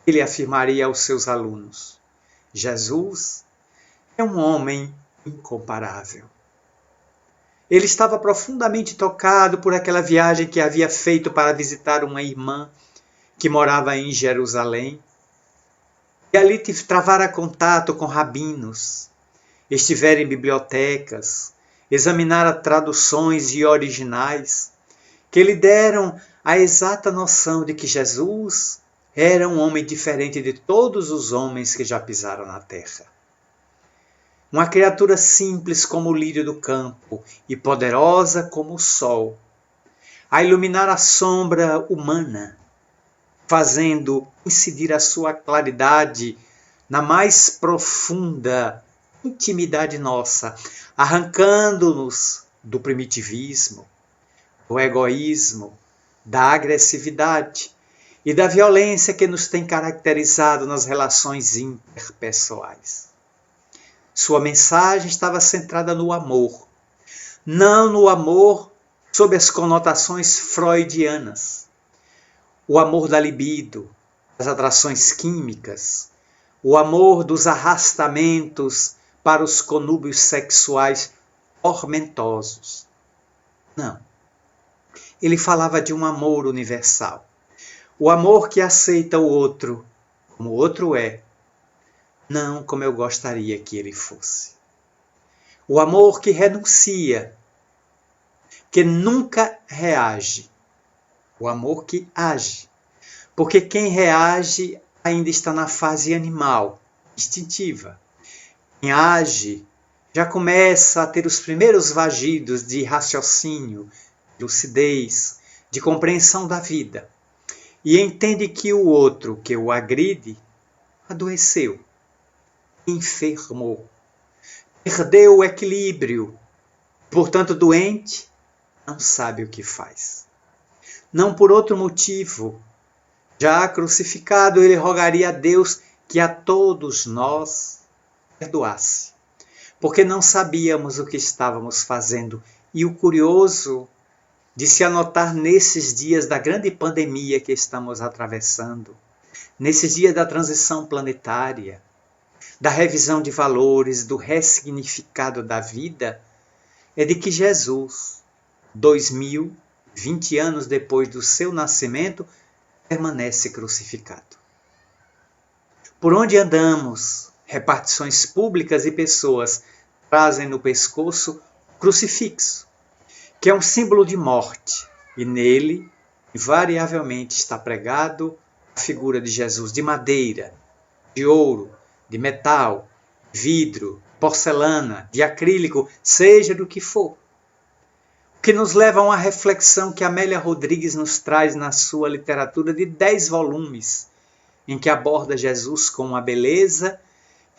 ele afirmaria aos seus alunos: Jesus é um homem incomparável. Ele estava profundamente tocado por aquela viagem que havia feito para visitar uma irmã que morava em Jerusalém. E ali travara contato com rabinos, estivera em bibliotecas, examinara traduções e originais, que lhe deram a exata noção de que Jesus era um homem diferente de todos os homens que já pisaram na terra. Uma criatura simples como o lírio do campo e poderosa como o sol, a iluminar a sombra humana, fazendo incidir a sua claridade na mais profunda intimidade nossa, arrancando-nos do primitivismo, do egoísmo, da agressividade e da violência que nos tem caracterizado nas relações interpessoais. Sua mensagem estava centrada no amor, não no amor sob as conotações freudianas, o amor da libido, das atrações químicas, o amor dos arrastamentos para os conúbios sexuais tormentosos. Não. Ele falava de um amor universal. O amor que aceita o outro como o outro é, não como eu gostaria que ele fosse. O amor que renuncia, que nunca reage. O amor que age. Porque quem reage ainda está na fase animal, instintiva. Quem age já começa a ter os primeiros vagidos de raciocínio, de lucidez, de compreensão da vida. E entende que o outro que o agride adoeceu, enfermou, perdeu o equilíbrio, portanto doente, não sabe o que faz. Não por outro motivo, já crucificado, ele rogaria a Deus que a todos nós perdoasse, porque não sabíamos o que estávamos fazendo. E o curioso de se anotar nesses dias da grande pandemia que estamos atravessando, nesses dias da transição planetária, da revisão de valores, do ressignificado da vida, é de que Jesus, 2020 anos depois do seu nascimento, permanece crucificado. Por onde andamos, repartições públicas e pessoas trazem no pescoço o crucifixo, que é um símbolo de morte, e nele, invariavelmente, está pregado a figura de Jesus de madeira, de ouro, de metal, vidro, porcelana, de acrílico, seja do que for. O que nos leva a uma reflexão que Amélia Rodrigues nos traz na sua literatura de 10 volumes, em que aborda Jesus com uma beleza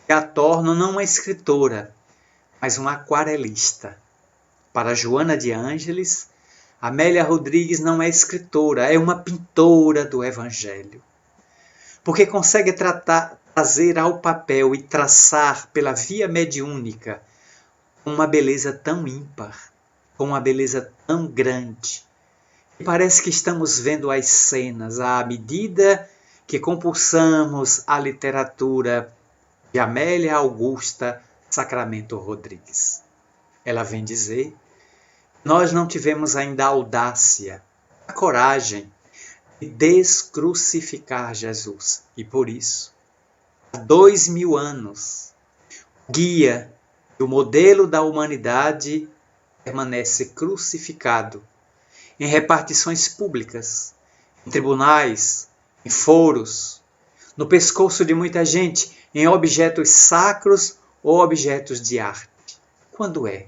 que a torna não uma escritora, mas uma aquarelista. Para Joana de Ângeles, Amélia Rodrigues não é escritora, é uma pintora do Evangelho. Porque consegue trazer ao papel e traçar pela via mediúnica uma beleza tão ímpar, com uma beleza tão grande. E parece que estamos vendo as cenas à medida que compulsamos a literatura de Amélia Augusta Sacramento Rodrigues. Ela vem dizer: nós não tivemos ainda a audácia, a coragem de descrucificar Jesus. E por isso, há 2000 anos, o guia e o modelo da humanidade permanece crucificado em repartições públicas, em tribunais, em foros, no pescoço de muita gente, em objetos sacros ou objetos de arte. Quando é?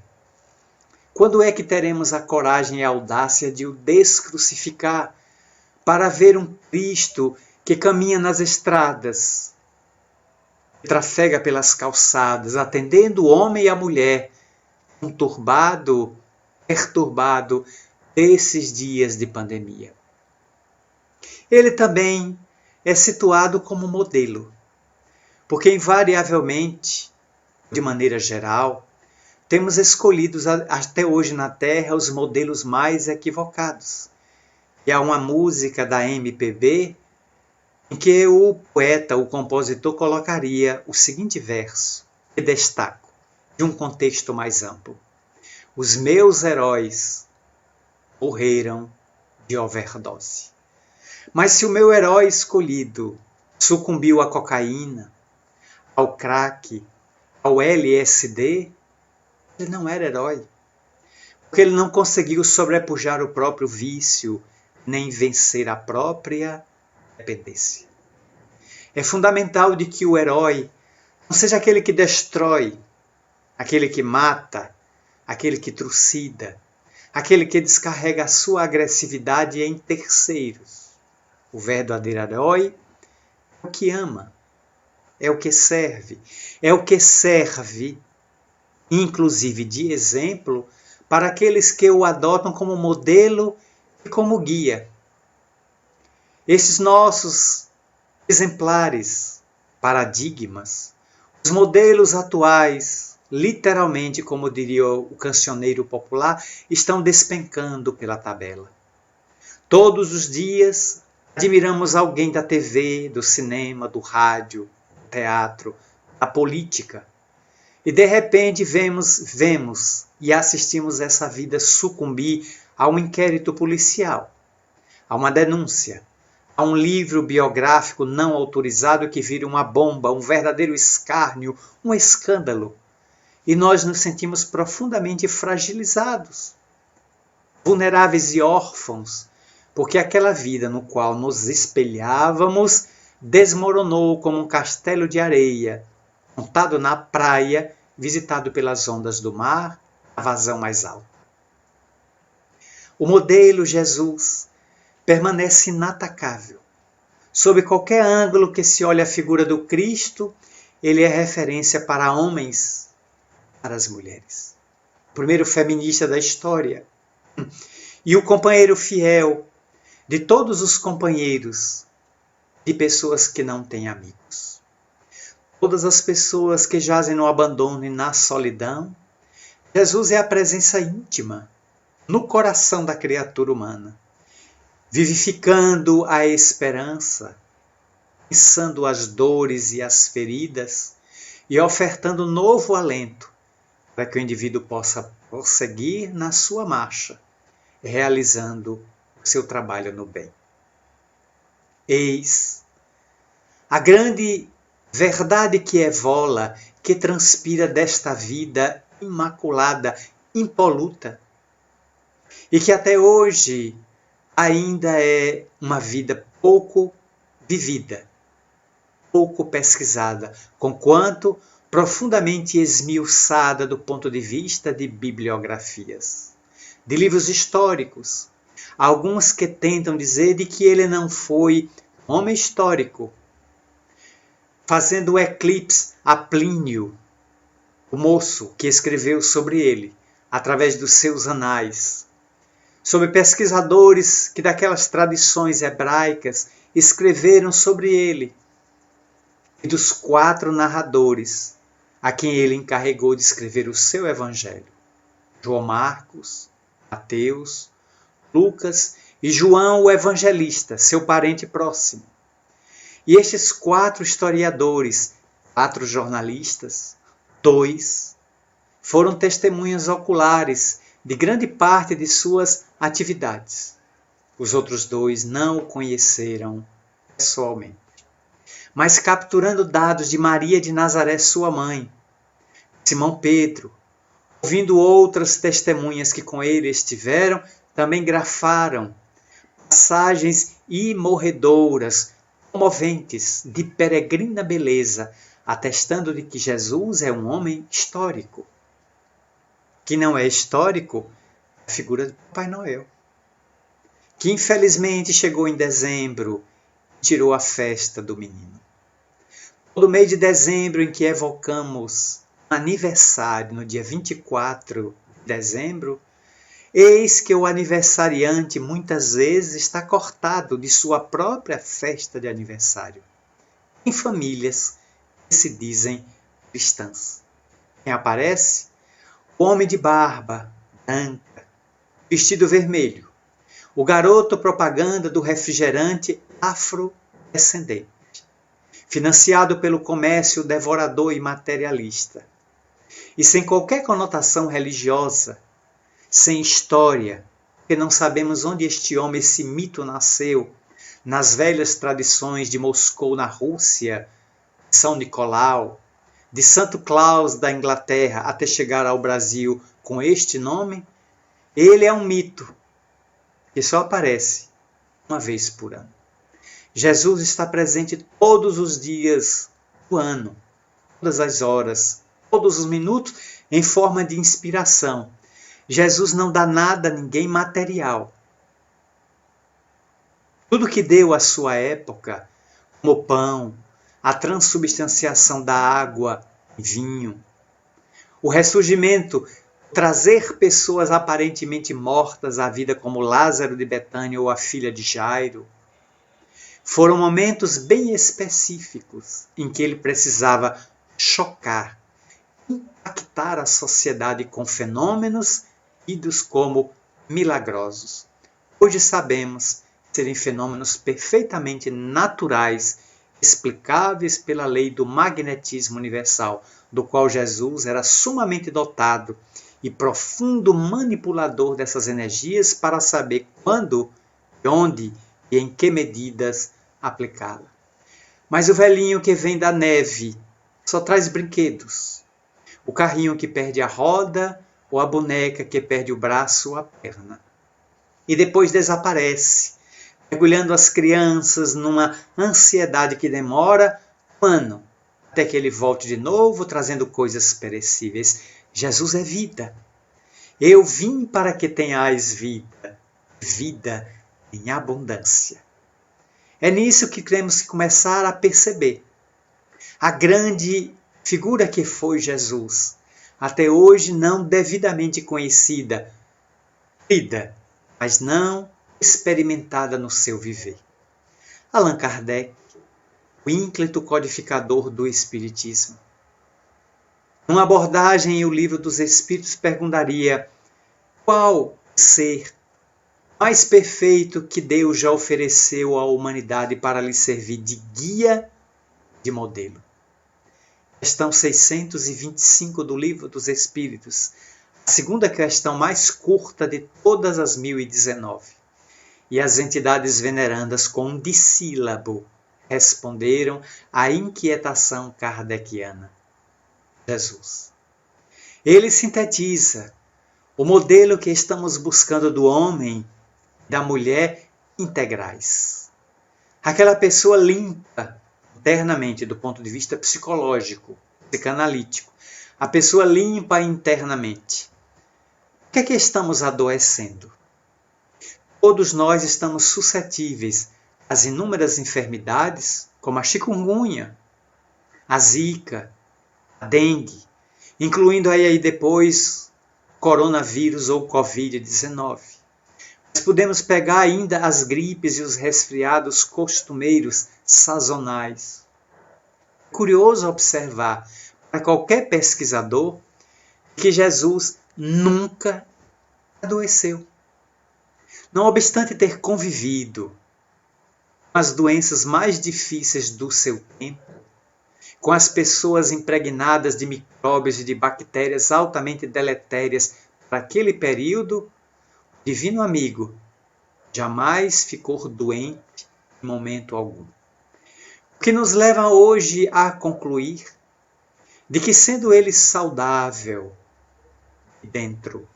Quando é que teremos a coragem e a audácia de o descrucificar para ver um Cristo que caminha nas estradas, que trafega pelas calçadas, atendendo o homem e a mulher, conturbado, perturbado desses dias de pandemia? Ele também é situado como modelo, porque invariavelmente, de maneira geral, temos escolhido até hoje na Terra os modelos mais equivocados, E há uma música da MPB em que o poeta, o compositor, colocaria o seguinte verso, que destaco, de um contexto mais amplo. Os meus heróis morreram de overdose. Mas se o meu herói escolhido sucumbiu à cocaína, ao crack, ao LSD, ele não era herói. Porque ele não conseguiu sobrepujar o próprio vício, nem vencer a própria dependência. É fundamental de que o herói não seja aquele que destrói, aquele que mata, aquele que trucida, aquele que descarrega a sua agressividade em terceiros. O verdadeiro herói é o que ama, é o que serve, inclusive de exemplo, para aqueles que o adotam como modelo e como guia. Esses nossos exemplares, paradigmas, os modelos atuais, literalmente, como diria o cancioneiro popular, estão despencando pela tabela. Todos os dias admiramos alguém da TV, do cinema, do rádio, do teatro, da política. E de repente vemos e assistimos essa vida sucumbir a um inquérito policial, a uma denúncia, a um livro biográfico não autorizado que vira uma bomba, um verdadeiro escárnio, um escândalo. E nós nos sentimos profundamente fragilizados, vulneráveis e órfãos, porque aquela vida no qual nos espelhávamos desmoronou como um castelo de areia, montado na praia, visitado pelas ondas do mar, a vazão mais alta. O modelo Jesus permanece inatacável. Sob qualquer ângulo que se olhe a figura do Cristo, ele é referência para homens, para as mulheres. O primeiro feminista da história. E o companheiro fiel de todos os companheiros de pessoas que não têm amigos. Todas as pessoas que jazem no abandono e na solidão, Jesus é a presença íntima no coração da criatura humana, vivificando a esperança, pensando as dores e as feridas e ofertando novo alento para que o indivíduo possa prosseguir na sua marcha, realizando o seu trabalho no bem. Eis a grande verdade que evola, que transpira desta vida imaculada, impoluta, e que até hoje ainda é uma vida pouco vivida, pouco pesquisada, conquanto profundamente esmiuçada do ponto de vista de bibliografias, de livros históricos, alguns que tentam dizer de que ele não foi homem histórico, fazendo o eclipse a Plínio, o moço que escreveu sobre ele, através dos seus anais, sobre pesquisadores que daquelas tradições hebraicas escreveram sobre ele, e dos 4 narradores a quem ele encarregou de escrever o seu evangelho, João Marcos, Mateus, Lucas e João o evangelista, seu parente próximo. E estes 4 historiadores, 4 jornalistas, 2 foram testemunhas oculares de grande parte de suas atividades. Os outros 2 não o conheceram pessoalmente. Mas capturando dados de Maria de Nazaré, sua mãe, Simão Pedro, ouvindo outras testemunhas que com ele estiveram, também grafaram passagens imorredoras, comoventes, de peregrina beleza, atestando de que Jesus é um homem histórico. Que não é histórico a figura do Papai Noel, que infelizmente chegou em dezembro e tirou a festa do menino. Todo mês de dezembro em que evocamos um aniversário, no dia 24 de dezembro, eis que o aniversariante muitas vezes está cortado de sua própria festa de aniversário, em famílias que se dizem cristãs. Quem aparece? O homem de barba branca, vestido vermelho, o garoto propaganda do refrigerante afrodescendente, financiado pelo comércio devorador e materialista, e sem qualquer conotação religiosa, sem história, porque não sabemos onde este homem, esse mito nasceu, nas velhas tradições de Moscou, na Rússia, de São Nicolau, de Santo Claus da Inglaterra, até chegar ao Brasil com este nome. Ele é um mito que só aparece uma vez por ano. Jesus está presente todos os dias do ano, todas as horas, todos os minutos, em forma de inspiração. Jesus não dá nada a ninguém material. Tudo que deu à sua época, como pão, a transubstanciação da água em vinho, o ressurgimento, trazer pessoas aparentemente mortas à vida, como Lázaro de Betânia ou a filha de Jairo, foram momentos bem específicos em que ele precisava chocar, impactar a sociedade com fenômenos tidos como milagrosos. Hoje sabemos serem fenômenos perfeitamente naturais, explicáveis pela lei do magnetismo universal, do qual Jesus era sumamente dotado e profundo manipulador dessas energias para saber quando, onde e em que medidas aplicá-la. Mas o velhinho que vem da neve só traz brinquedos. O carrinho que perde a roda ou a boneca que perde o braço ou a perna. E depois desaparece, mergulhando as crianças numa ansiedade que demora um ano, até que ele volte de novo, trazendo coisas perecíveis. Jesus é vida. Eu vim para que tenhais vida, vida em abundância. É nisso que temos que começar a perceber. A grande figura que foi Jesus, até hoje não devidamente conhecida, vida, mas não experimentada no seu viver. Allan Kardec, o ínclito codificador do Espiritismo. Numa abordagem em O Livro dos Espíritos, perguntaria: qual ser mais perfeito que Deus já ofereceu à humanidade para lhe servir de guia, de modelo? Questão 625 do Livro dos Espíritos, a segunda questão mais curta de todas as 1019. E as entidades venerandas, com um dissílabo, responderam à inquietação kardeciana. Jesus. Ele sintetiza o modelo que estamos buscando do homem e da mulher integrais. Aquela pessoa limpa internamente, do ponto de vista psicológico, psicanalítico. A pessoa limpa internamente. O que é que estamos adoecendo? Todos nós estamos suscetíveis às inúmeras enfermidades, como a chikungunya, a zika, a dengue, incluindo aí depois coronavírus ou Covid-19. Mas podemos pegar ainda as gripes e os resfriados costumeiros, sazonais. Curioso observar, para qualquer pesquisador, que Jesus nunca adoeceu. Não obstante ter convivido com as doenças mais difíceis do seu tempo, com as pessoas impregnadas de micróbios e de bactérias altamente deletérias para aquele período, o divino amigo jamais ficou doente em momento algum. O que nos leva hoje a concluir de que, sendo ele saudável de dentro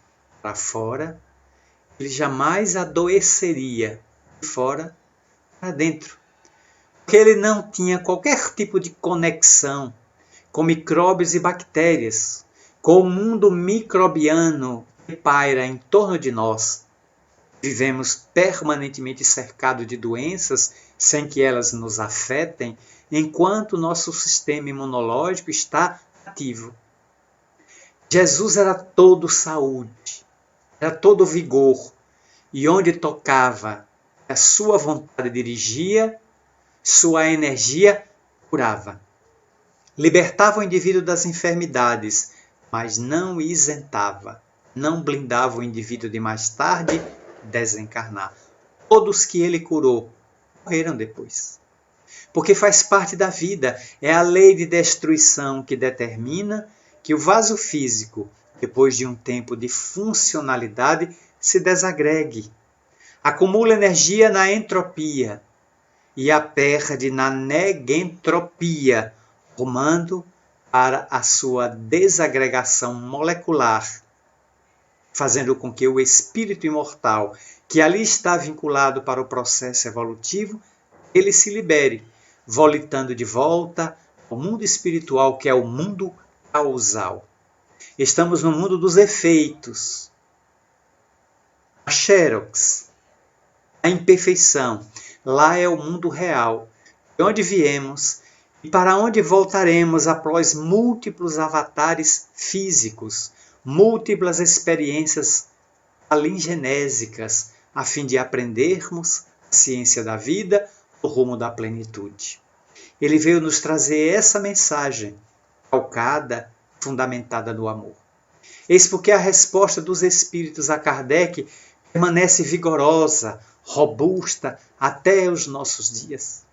para fora, ele jamais adoeceria de fora para dentro. Porque ele não tinha qualquer tipo de conexão com micróbios e bactérias, com o mundo microbiano que paira em torno de nós. Vivemos permanentemente cercados de doenças sem que elas nos afetem, enquanto nosso sistema imunológico está ativo. Jesus era todo saúde, era todo vigor, e onde tocava, a sua vontade dirigia, sua energia curava. Libertava o indivíduo das enfermidades, mas não isentava, não blindava o indivíduo de mais tarde desencarnar. Todos que ele curou morreram depois. Porque faz parte da vida, é a lei de destruição que determina que o vaso físico, depois de um tempo de funcionalidade, se desagregue. Acumula energia na entropia e a perde na negentropia, rumando para a sua desagregação molecular, fazendo com que o espírito imortal, que ali está vinculado para o processo evolutivo, ele se libere, voltando de volta ao mundo espiritual, que é o mundo causal. Estamos no mundo dos efeitos, a xerox, a imperfeição. Lá é o mundo real, de onde viemos e para onde voltaremos após múltiplos avatares físicos, múltiplas experiências palingenésicas, a fim de aprendermos a ciência da vida, o rumo da plenitude. Ele veio nos trazer essa mensagem, calcada, fundamentada no amor. Eis porque a resposta dos espíritos a Kardec permanece vigorosa, robusta até os nossos dias.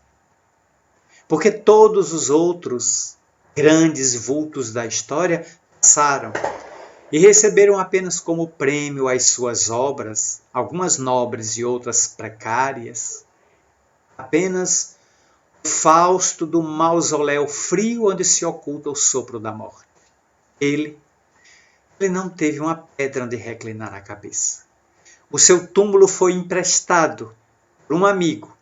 Porque todos os outros grandes vultos da história passaram e receberam apenas como prêmio as suas obras, algumas nobres e outras precárias, apenas o fausto do mausoléu frio onde se oculta o sopro da morte. Ele não teve uma pedra onde reclinar a cabeça. O seu túmulo foi emprestado por um amigo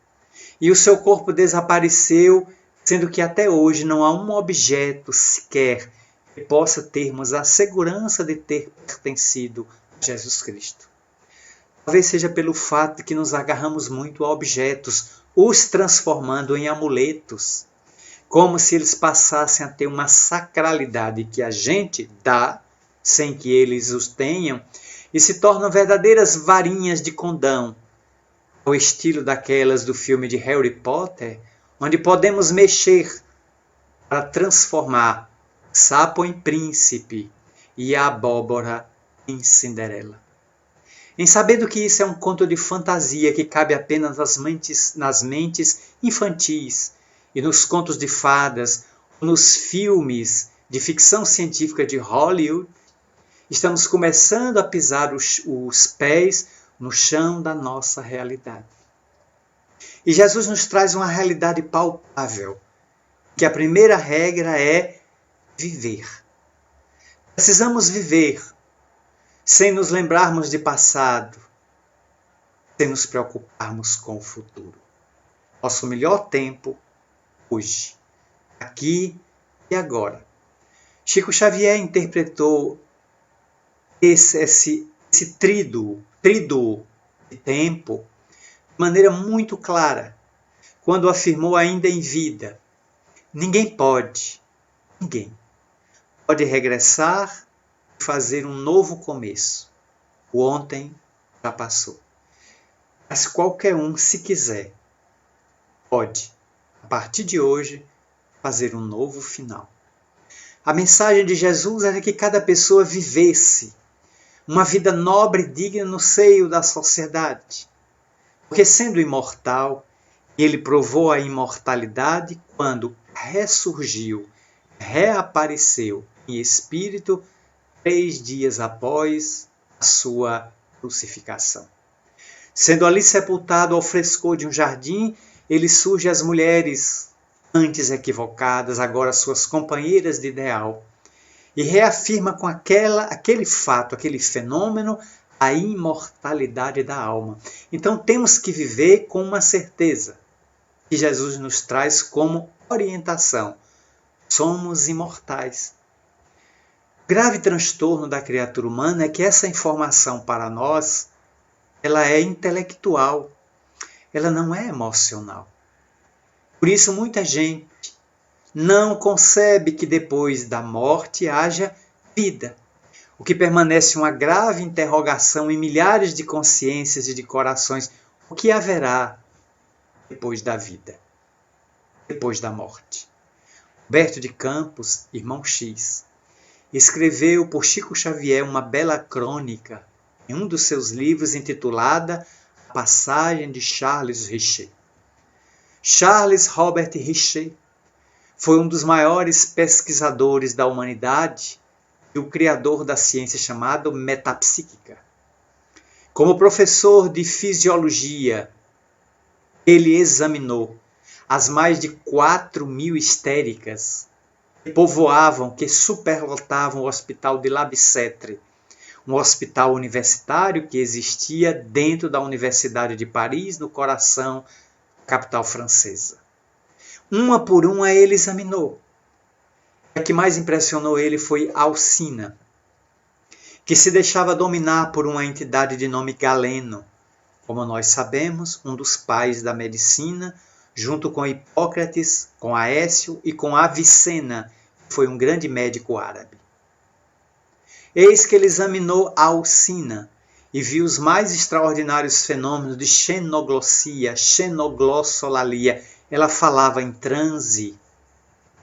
e o seu corpo desapareceu, sendo que até hoje não há um objeto sequer que possa termos a segurança de ter pertencido a Jesus Cristo. Talvez seja pelo fato de que nos agarramos muito a objetos, os transformando em amuletos, como se eles passassem a ter uma sacralidade que a gente dá, sem que eles os tenham, e se tornam verdadeiras varinhas de condão, ao estilo daquelas do filme de Harry Potter, onde podemos mexer para transformar o sapo em príncipe e a abóbora em Cinderela. Em sabendo que isso é um conto de fantasia que cabe apenas nas mentes infantis e nos contos de fadas, nos filmes de ficção científica de Hollywood, estamos começando a pisar os pés no chão da nossa realidade. E Jesus nos traz uma realidade palpável, que a primeira regra é viver. Precisamos viver sem nos lembrarmos de passado, sem nos preocuparmos com o futuro. Nosso melhor tempo, hoje, aqui e agora. Chico Xavier interpretou esse tríduo de tempo de maneira muito clara, quando afirmou ainda em vida: ninguém pode regressar e fazer um novo começo. O ontem já passou. Mas qualquer um, se quiser, pode, a partir de hoje, fazer um novo final. A mensagem de Jesus era que cada pessoa vivesse uma vida nobre e digna no seio da sociedade. Porque sendo imortal, ele provou a imortalidade quando ressurgiu, reapareceu em espírito 3 dias após a sua crucificação. Sendo ali sepultado ao frescor de um jardim, ele surge às mulheres antes equivocadas, agora suas companheiras de ideal, e reafirma com aquele fato, aquele fenômeno, a imortalidade da alma. Então temos que viver com uma certeza que Jesus nos traz como orientação. Somos imortais. O grave transtorno da criatura humana é que essa informação para nós, ela é intelectual, ela não é emocional. Por isso muita gente não concebe que depois da morte haja vida, o que permanece uma grave interrogação em milhares de consciências e de corações. O que haverá depois da vida, depois da morte? Humberto de Campos, irmão X, escreveu por Chico Xavier uma bela crônica em um dos seus livros intitulada A Passagem de Charles Richer. Charles Robert Richer foi um dos maiores pesquisadores da humanidade e o criador da ciência chamada metapsíquica. Como professor de fisiologia, ele examinou as mais de 4.000 histéricas que povoavam, que superlotavam o Hospital de Labicêtre, um hospital universitário que existia dentro da Universidade de Paris, no coração da capital francesa. Uma por uma ele examinou. A que mais impressionou ele foi Alcina, que se deixava dominar por uma entidade de nome Galeno, como nós sabemos, um dos pais da medicina, junto com Hipócrates, com Aécio e com Avicena, que foi um grande médico árabe. Eis que ele examinou Alcina e viu os mais extraordinários fenômenos de xenoglossia, xenoglossolalia. Ela falava em transe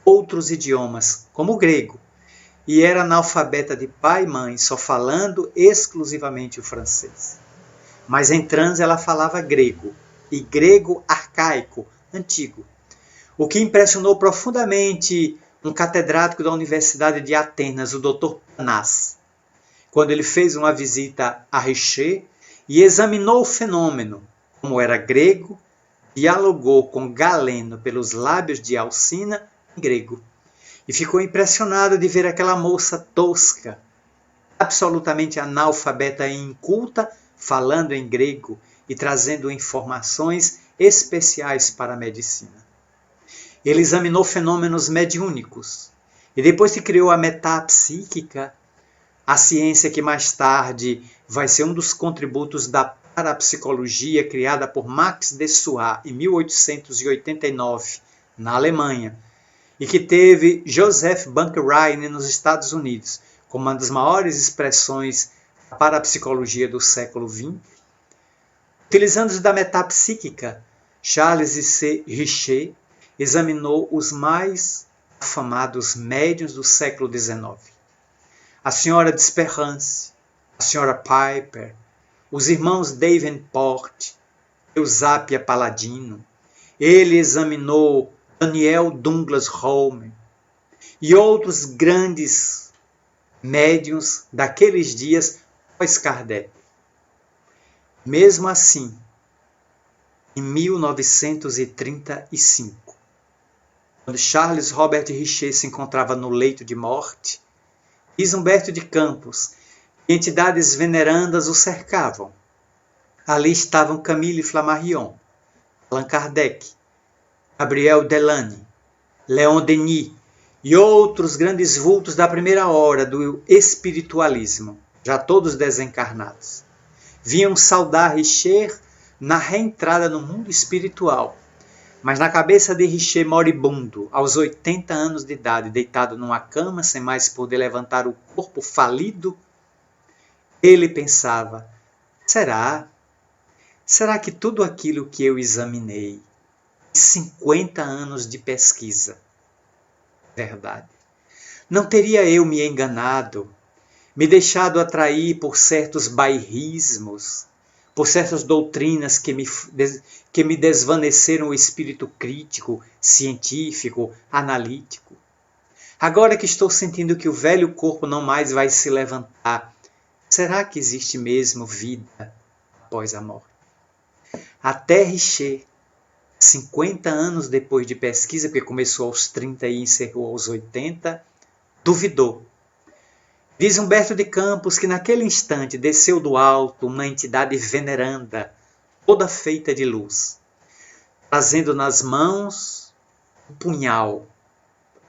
outros idiomas, como o grego, e era analfabeta de pai e mãe, só falando exclusivamente o francês. Mas em transe ela falava grego, e grego arcaico, antigo. O que impressionou profundamente um catedrático da Universidade de Atenas, o Dr. Panas, quando ele fez uma visita a Richer e examinou o fenômeno, como era grego, dialogou com Galeno pelos lábios de Alcina em grego. E ficou impressionado de ver aquela moça tosca, absolutamente analfabeta e inculta, falando em grego e trazendo informações especiais para a medicina. Ele examinou fenômenos mediúnicos e depois que criou a metapsíquica, a ciência que mais tarde vai ser um dos contributos da parapsicologia criada por Max Dessoir em 1889 na Alemanha e que teve Joseph Bunckerine nos Estados Unidos como uma das maiores expressões da parapsicologia do século XX. Utilizando-se da metapsíquica, Charles C. Richer examinou os mais afamados médiuns do século XIX. A senhora Desperance, a senhora Piper, os irmãos Davenport, Eusápia Paladino. Ele examinou Daniel Douglas Home e outros grandes médiuns daqueles dias pós-Kardec. Mesmo assim, em 1935, quando Charles Robert Richer se encontrava no leito de morte, diz Humberto de Campos que entidades venerandas o cercavam. Ali estavam Camille Flammarion, Allan Kardec, Gabriel Delany, Leon Denis e outros grandes vultos da primeira hora do espiritualismo, já todos desencarnados. Vinham saudar Richer na reentrada no mundo espiritual, mas na cabeça de Richer moribundo, aos 80 anos de idade, deitado numa cama, sem mais poder levantar o corpo falido, ele pensava, será que tudo aquilo que eu examinei, 50 anos de pesquisa, verdade? Não teria eu me enganado, me deixado atrair por certos bairrismos, por certas doutrinas que me desvaneceram o espírito crítico, científico, analítico? Agora que estou sentindo que o velho corpo não mais vai se levantar, será que existe mesmo vida após a morte? Até Richer, 50 anos depois de pesquisa, porque começou aos 30 e encerrou aos 80, duvidou. Diz Humberto de Campos que naquele instante desceu do alto uma entidade veneranda, toda feita de luz, trazendo nas mãos um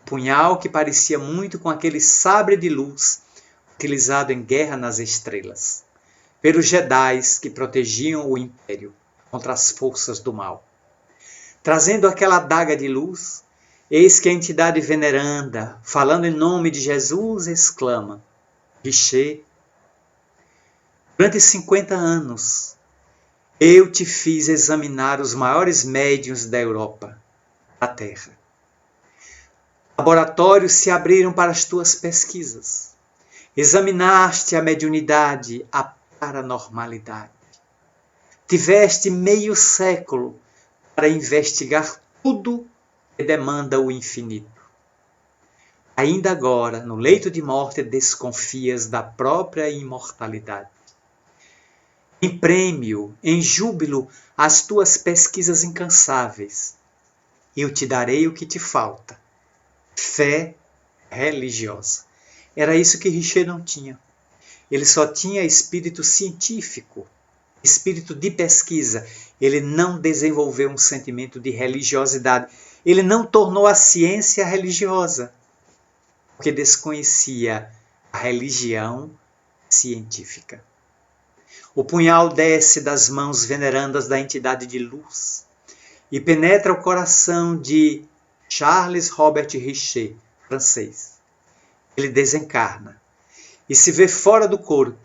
punhal que parecia muito com aquele sabre de luz utilizado em Guerra nas Estrelas, pelos Jedis que protegiam o Império contra as forças do mal. Trazendo aquela adaga de luz, eis que a entidade veneranda, falando em nome de Jesus, exclama, Richer, durante 50 anos, eu te fiz examinar os maiores médiuns da Europa, da Terra. Laboratórios se abriram para as tuas pesquisas. Examinaste a mediunidade, a voltar à normalidade. Tiveste meio século para investigar tudo que demanda o infinito. Ainda agora, no leito de morte, desconfias da própria imortalidade. Em prêmio, em júbilo, às tuas pesquisas incansáveis, eu te darei o que te falta: fé religiosa. Era isso que Richer não tinha. Ele só tinha espírito científico, espírito de pesquisa. Ele não desenvolveu um sentimento de religiosidade. Ele não tornou a ciência religiosa, porque desconhecia a religião científica. O punhal desce das mãos venerandas da entidade de luz e penetra o coração de Charles Robert Richer, francês. Ele desencarna e se vê fora do corpo,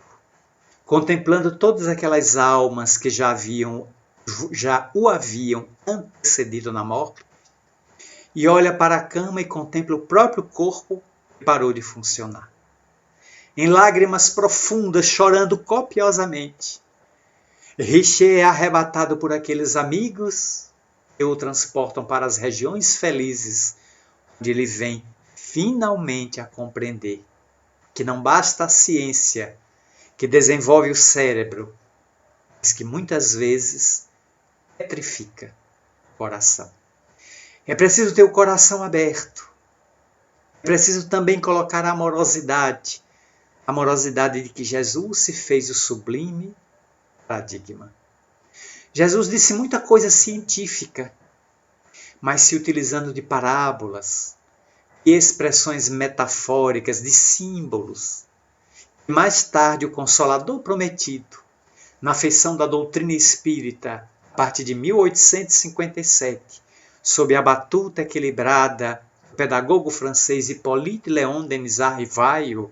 contemplando todas aquelas almas que já o haviam antecedido na morte, e olha para a cama e contempla o próprio corpo que parou de funcionar. Em lágrimas profundas, chorando copiosamente, Richer é arrebatado por aqueles amigos que o transportam para as regiões felizes, onde ele vem finalmente a compreender que não basta a ciência que desenvolve o cérebro, mas que muitas vezes petrifica o coração. É preciso ter o coração aberto. É preciso também colocar a amorosidade de que Jesus se fez o sublime paradigma. Jesus disse muita coisa científica, mas se utilizando de parábolas e expressões metafóricas, de símbolos. E mais tarde o Consolador Prometido, na feição da doutrina espírita, a partir de 1857, sob a batuta equilibrada do pedagogo francês Hippolyte Léon Denis Rivaio,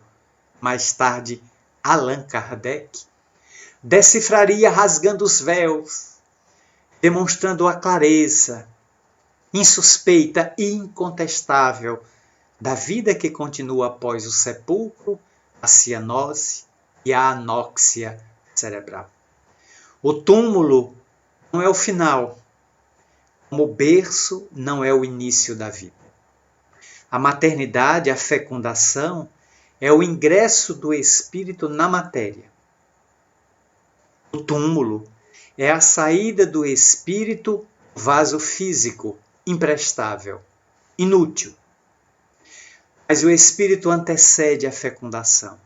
mais tarde Allan Kardec, decifraria rasgando os véus, demonstrando a clareza insuspeita e incontestável da vida que continua após o sepulcro, a cianose e a anóxia cerebral. O túmulo não é o final, como o berço não é o início da vida. A maternidade, a fecundação, é o ingresso do espírito na matéria. O túmulo é a saída do espírito do vaso físico, imprestável, inútil. Mas o espírito antecede a fecundação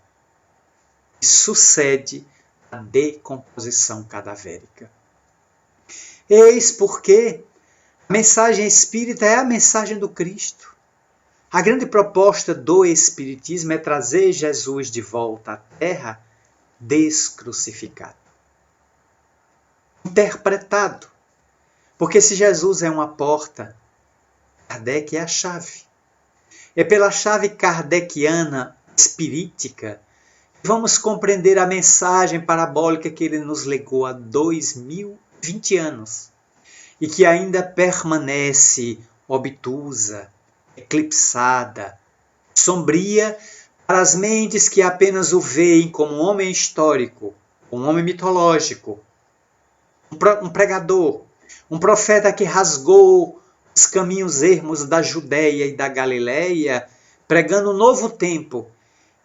e sucede a decomposição cadavérica. Eis porque a mensagem espírita é a mensagem do Cristo. A grande proposta do Espiritismo é trazer Jesus de volta à Terra descrucificado, interpretado. Porque se Jesus é uma porta, Kardec é a chave. É pela chave kardeciana, espirítica, que vamos compreender a mensagem parabólica que ele nos legou há 2020 anos e que ainda permanece obtusa, eclipsada, sombria para as mentes que apenas o veem como um homem histórico, um homem mitológico, um pregador, um profeta que rasgou os caminhos ermos da Judéia e da Galileia, pregando um novo tempo,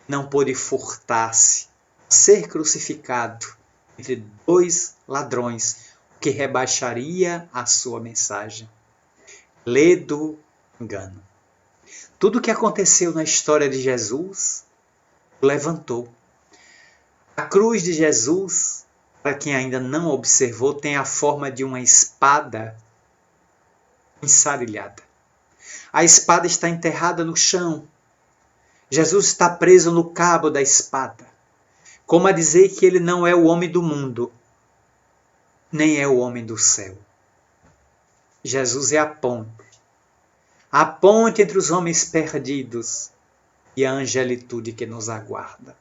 não pôde furtar-se, ser crucificado entre dois ladrões, o que rebaixaria a sua mensagem. Ledo engano. Tudo o que aconteceu na história de Jesus o levantou. A cruz de Jesus, para quem ainda não observou, tem a forma de uma espada ensarilhada. A espada está enterrada no chão. Jesus está preso no cabo da espada, como a dizer que ele não é o homem do mundo, nem é o homem do céu. Jesus é a ponte entre os homens perdidos e a angelitude que nos aguarda.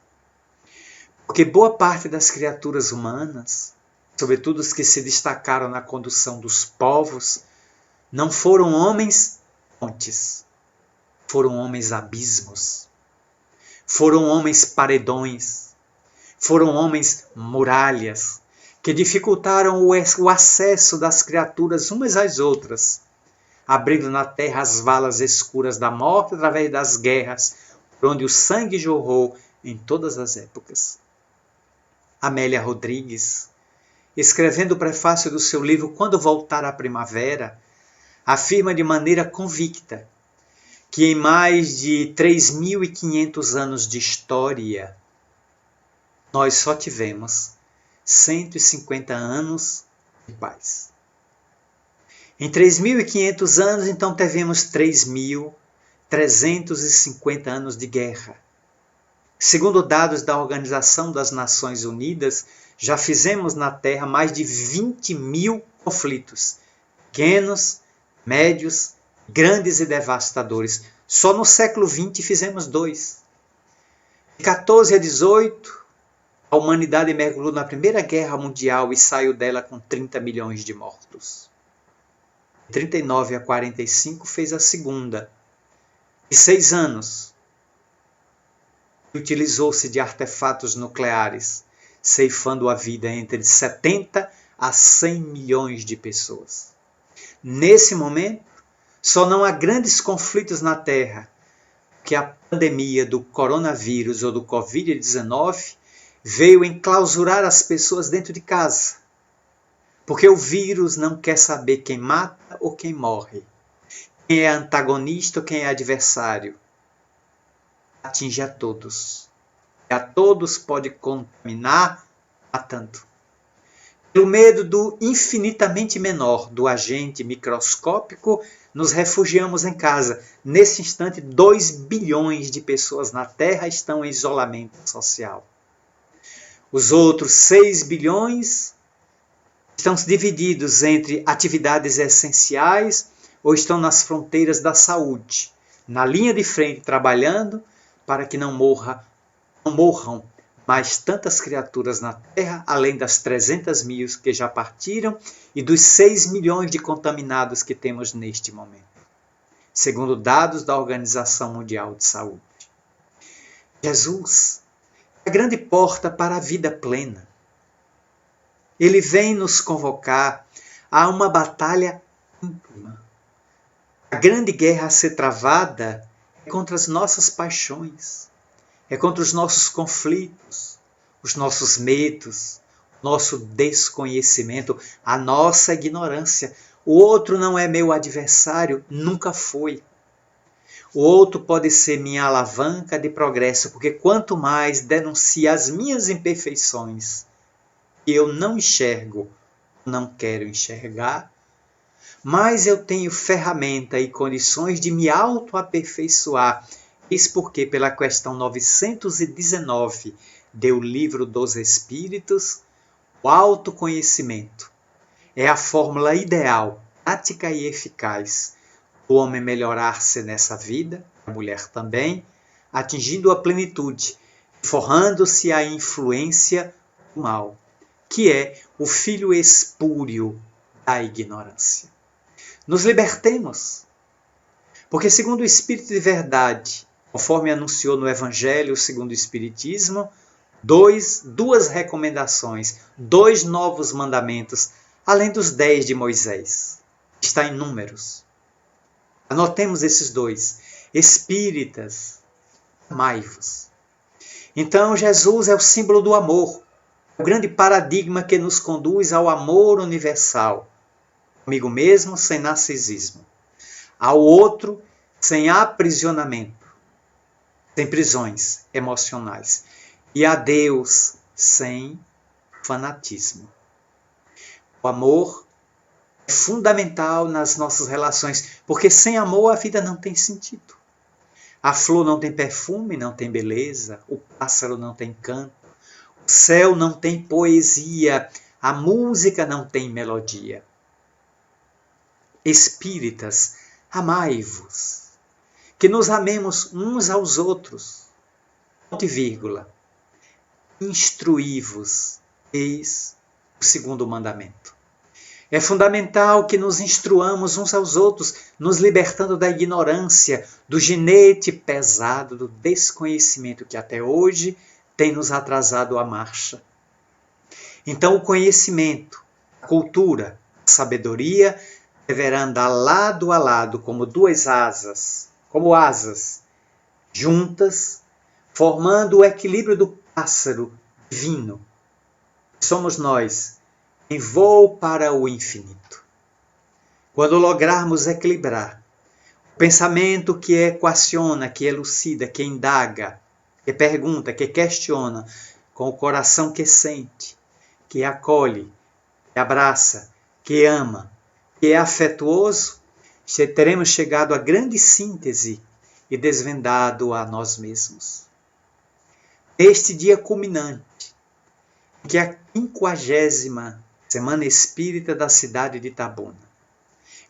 Porque boa parte das criaturas humanas, sobretudo os que se destacaram na condução dos povos, não foram homens pontes, foram homens abismos, foram homens paredões, Foram homens muralhas, que dificultaram o acesso das criaturas umas às outras, abrindo na terra as valas escuras da morte através das guerras, por onde o sangue jorrou em todas as épocas. Amélia Rodrigues, escrevendo o prefácio do seu livro Quando Voltar a Primavera, afirma de maneira convicta que em mais de 3.500 anos de história, nós só tivemos 150 anos de paz. Em 3.500 anos, então, tivemos 3.350 anos de guerra. Segundo dados da Organização das Nações Unidas, já fizemos na Terra mais de 20.000 conflitos, pequenos, médios, grandes e devastadores. Só no século XX fizemos 2. De 14 a 18, a humanidade mergulhou na Primeira Guerra Mundial e saiu dela com 30 milhões de mortos. De 39 a 45 fez a Segunda. De 6 anos, utilizou-se de artefatos nucleares, ceifando a vida entre 70 a 100 milhões de pessoas. Nesse momento, só não há grandes conflitos na Terra, que a pandemia do coronavírus ou do Covid-19 veio enclausurar as pessoas dentro de casa. Porque o vírus não quer saber quem mata ou quem morre, quem é antagonista ou quem é adversário. Atinge a todos. E a todos pode contaminar matando. Pelo medo do infinitamente menor, do agente microscópico, nos refugiamos em casa. Nesse instante, 2 bilhões de pessoas na Terra estão em isolamento social. Os outros 6 bilhões estão divididos entre atividades essenciais ou estão nas fronteiras da saúde, na linha de frente, trabalhando para que não morram mais tantas criaturas na Terra, além das 300 mil que já partiram e dos 6 milhões de contaminados que temos neste momento, segundo dados da Organização Mundial de Saúde. Jesus é a grande porta para a vida plena. Ele vem nos convocar a uma batalha íntima. A grande guerra a ser travada é contra as nossas paixões, é contra os nossos conflitos, os nossos medos, o nosso desconhecimento, a nossa ignorância. O outro não é meu adversário, nunca foi. O outro pode ser minha alavanca de progresso, porque quanto mais denuncio as minhas imperfeições, que eu não enxergo, não quero enxergar, mais eu tenho ferramenta e condições de me autoaperfeiçoar. Isso porque, pela questão 919 do Livro dos Espíritos, o autoconhecimento é a fórmula ideal, prática e eficaz do homem melhorar-se nessa vida, a mulher também, atingindo a plenitude, forrando-se à influência do mal, que é o filho espúrio da ignorância. Nos libertemos, porque segundo o Espírito de verdade, conforme anunciou no Evangelho segundo o Espiritismo, duas recomendações, 2 novos mandamentos, além dos 10 de Moisés. Está em Números. Anotemos esses 2. Espíritas, amai-vos. Então Jesus é o símbolo do amor, o grande paradigma que nos conduz ao amor universal. Comigo mesmo, sem narcisismo. Ao outro, sem aprisionamento, sem prisões emocionais. E a Deus, sem fanatismo. O amor é fundamental nas nossas relações, porque sem amor a vida não tem sentido. A flor não tem perfume, não tem beleza, o pássaro não tem canto, o céu não tem poesia, a música não tem melodia. Espíritas, amai-vos, que nos amemos uns aos outros. Ponto e vírgula. Instruí-vos, eis o 2º mandamento. É fundamental que nos instruamos uns aos outros, nos libertando da ignorância, do jinete pesado, do desconhecimento que até hoje tem nos atrasado a marcha. Então o conhecimento, a cultura, a sabedoria deverá andar lado a lado como asas, juntas, formando o equilíbrio do pássaro divino. Somos nós em voo para o infinito. Quando lograrmos equilibrar o pensamento que equaciona, que elucida, que indaga, que pergunta, que questiona, com o coração que sente, que acolhe, que abraça, que ama, que é afetuoso, teremos chegado à grande síntese e desvendado a nós mesmos. Neste dia culminante, que é a 50ª Semana Espírita da cidade de Itabuna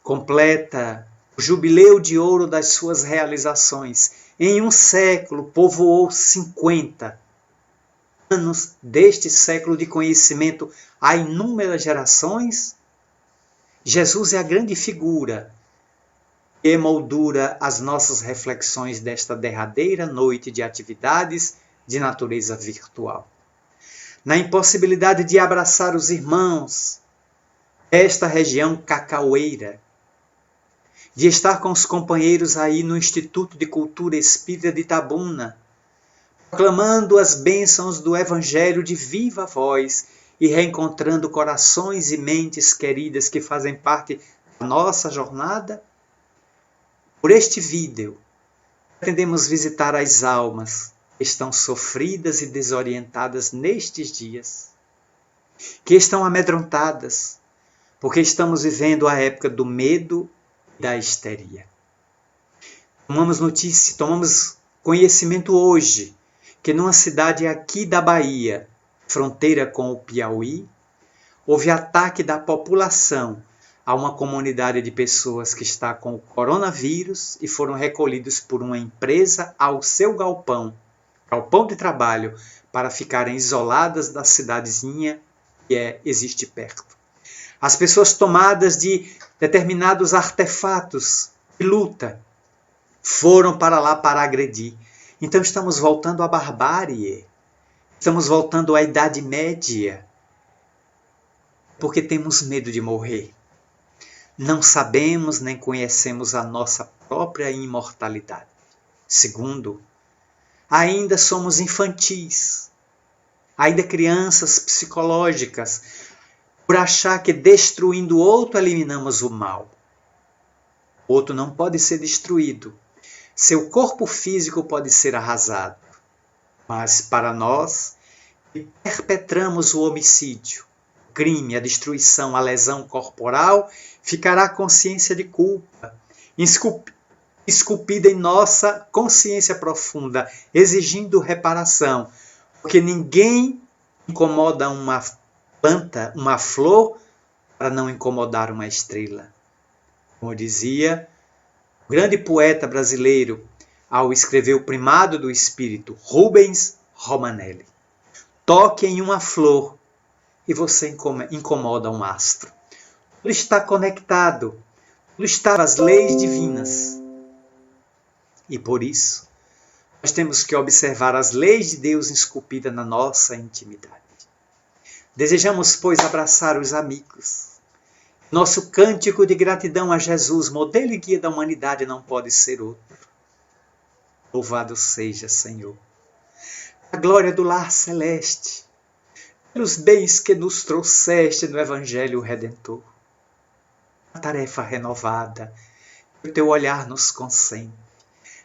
completa o jubileu de ouro das suas realizações. Em um século, povoou 50 anos deste século de conhecimento a inúmeras gerações. Jesus é a grande figura que emoldura as nossas reflexões desta derradeira noite de atividades de natureza virtual. Na impossibilidade de abraçar os irmãos desta região cacaueira, de estar com os companheiros aí no Instituto de Cultura Espírita de Itabuna, proclamando as bênçãos do Evangelho de viva voz e reencontrando corações e mentes queridas que fazem parte da nossa jornada. Por este vídeo, pretendemos visitar as almas que estão sofridas e desorientadas nestes dias, que estão amedrontadas, porque estamos vivendo a época do medo e da histeria. Tomamos conhecimento hoje que numa cidade aqui da Bahia, fronteira com o Piauí, houve ataque da população a uma comunidade de pessoas que está com o coronavírus e foram recolhidos por uma empresa ao seu galpão de trabalho, para ficarem isoladas da cidadezinha que existe perto. As pessoas tomadas de determinados artefatos de luta foram para lá para agredir. Então estamos voltando à barbárie, estamos voltando à Idade Média, porque temos medo de morrer. Não sabemos nem conhecemos a nossa própria imortalidade. Segundo, ainda somos infantis, ainda crianças psicológicas, por achar que destruindo o outro eliminamos o mal. O outro não pode ser destruído. Seu corpo físico pode ser arrasado. Mas para nós, que perpetramos o homicídio, o crime, a destruição, a lesão corporal, ficará a consciência de culpa, esculpida em nossa consciência profunda, exigindo reparação. Porque ninguém incomoda uma planta, uma flor, para não incomodar uma estrela. Como dizia o grande poeta brasileiro, ao escrever O Primado do Espírito, Rubens Romanelli: toque em uma flor e você incomoda um astro. Tudo está conectado, tudo está nas leis divinas. E por isso, nós temos que observar as leis de Deus esculpidas na nossa intimidade. Desejamos, pois, abraçar os amigos. Nosso cântico de gratidão a Jesus, modelo e guia da humanidade, não pode ser outro. Louvado seja, Senhor, a glória do lar celeste, pelos bens que nos trouxeste no Evangelho Redentor. A tarefa renovada, que o teu olhar nos consente.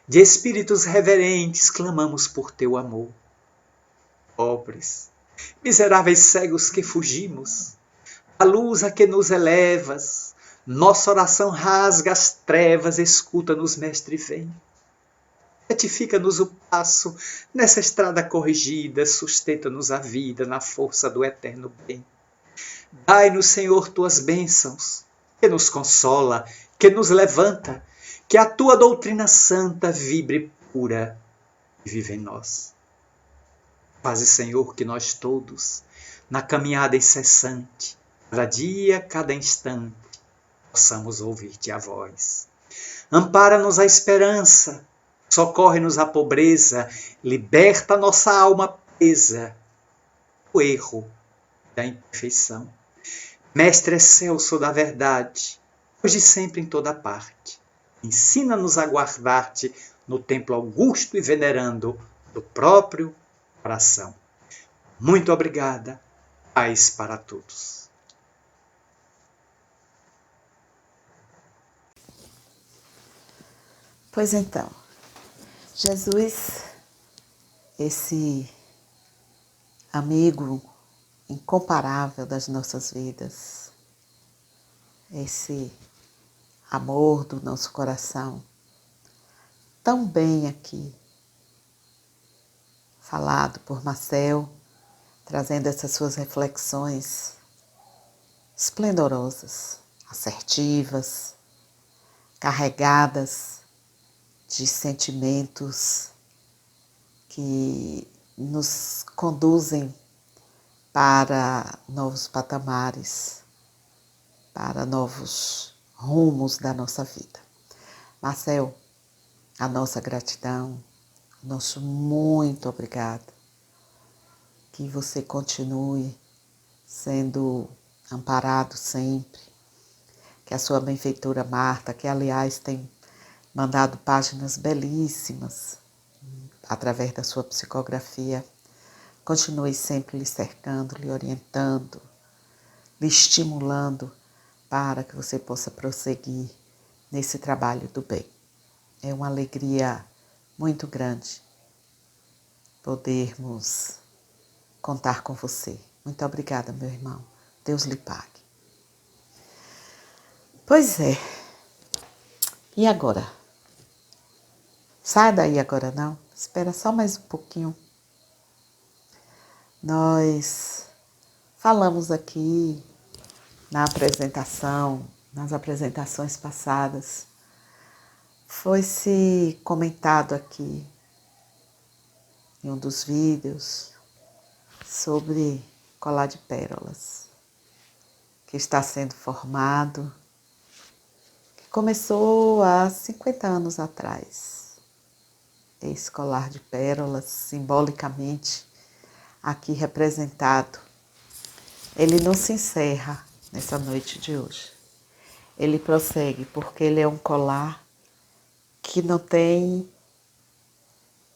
De espíritos reverentes, clamamos por teu amor. Pobres, miseráveis cegos que fugimos, a luz a que nos elevas, nossa oração rasga as trevas, escuta-nos, Mestre, vem. Retifica-nos o passo nessa estrada corrigida, sustenta-nos a vida na força do eterno bem. Dai-nos, Senhor, tuas bênçãos, que nos consola, que nos levanta, que a tua doutrina santa vibre pura e vive em nós. Faze, Senhor, que nós todos, na caminhada incessante, cada dia, cada instante, possamos ouvir-te a voz. Ampara-nos a esperança, socorre-nos a pobreza, liberta nossa alma beleza, do erro, da imperfeição. Mestre excelso da verdade, hoje e sempre em toda parte, ensina-nos a guardar-te no templo augusto e venerando do próprio coração. Muito obrigada, paz para todos. Pois então, Jesus, esse amigo incomparável das nossas vidas, esse amor do nosso coração, tão bem aqui falado por Marcel, trazendo essas suas reflexões esplendorosas, assertivas, carregadas de sentimentos que nos conduzem para novos patamares, para novos rumos da nossa vida. Marcel, a nossa gratidão, nosso muito obrigado. Que você continue sendo amparado sempre. Que a sua benfeitora Marta, que aliás tem mandado páginas belíssimas através da sua psicografia, continue sempre lhe cercando, lhe orientando, lhe estimulando para que você possa prosseguir nesse trabalho do bem. É uma alegria muito grande podermos contar com você. Muito obrigada, meu irmão. Deus lhe pague. Pois é. E agora? Sai daí agora não. Espera só mais um pouquinho. Nós falamos aqui na apresentação, nas apresentações passadas, foi-se comentado aqui em um dos vídeos sobre colar de pérolas, que está sendo formado, que começou há 50 anos atrás. Esse colar de pérolas, simbolicamente, aqui representado, ele não se encerra nessa noite de hoje. Ele prossegue porque ele é um colar que não tem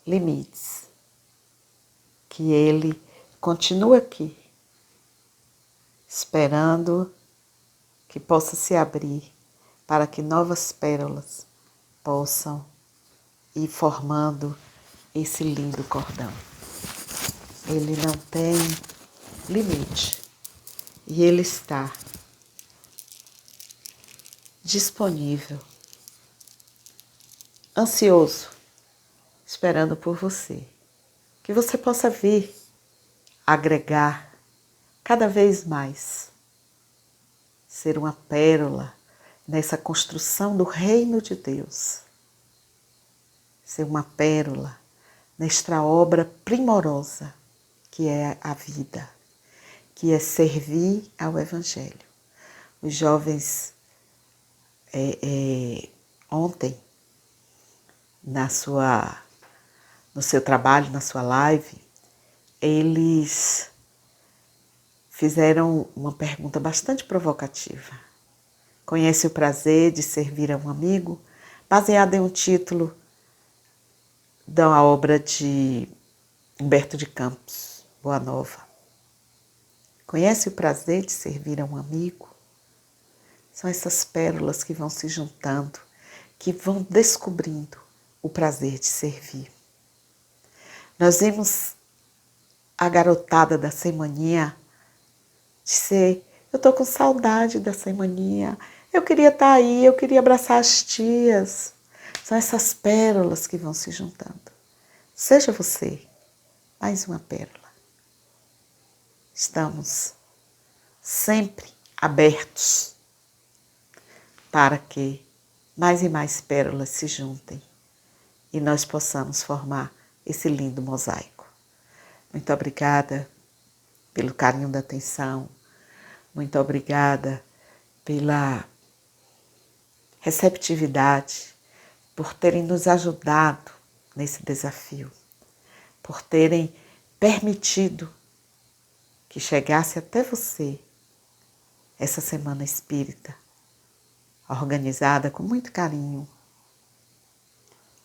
limites, que ele continua aqui, esperando que possa se abrir para que novas pérolas possam ir formando esse lindo cordão. Ele não tem limite e ele está disponível, ansioso, esperando por você. Que você possa vir agregar cada vez mais, ser uma pérola nessa construção do reino de Deus, ser uma pérola nesta obra primorosa que é a vida, que é servir ao Evangelho. Os jovens ontem, no seu trabalho, na sua live, eles fizeram uma pergunta bastante provocativa. Conhece o prazer de servir a um amigo? Baseado em um título da obra de Humberto de Campos, Boa Nova. Conhece o prazer de servir a um amigo? São essas pérolas que vão se juntando, que vão descobrindo o prazer de servir. Nós vimos a garotada da semaninha dizer: eu estou com saudade da semaninha, eu queria estar aí, eu queria abraçar as tias. São essas pérolas que vão se juntando. Seja você mais uma pérola. Estamos sempre abertos para que mais e mais pérolas se juntem e nós possamos formar esse lindo mosaico. Muito obrigada pelo carinho da atenção, muito obrigada pela receptividade, por terem nos ajudado nesse desafio, por terem permitido que chegasse até você essa semana espírita, organizada com muito carinho,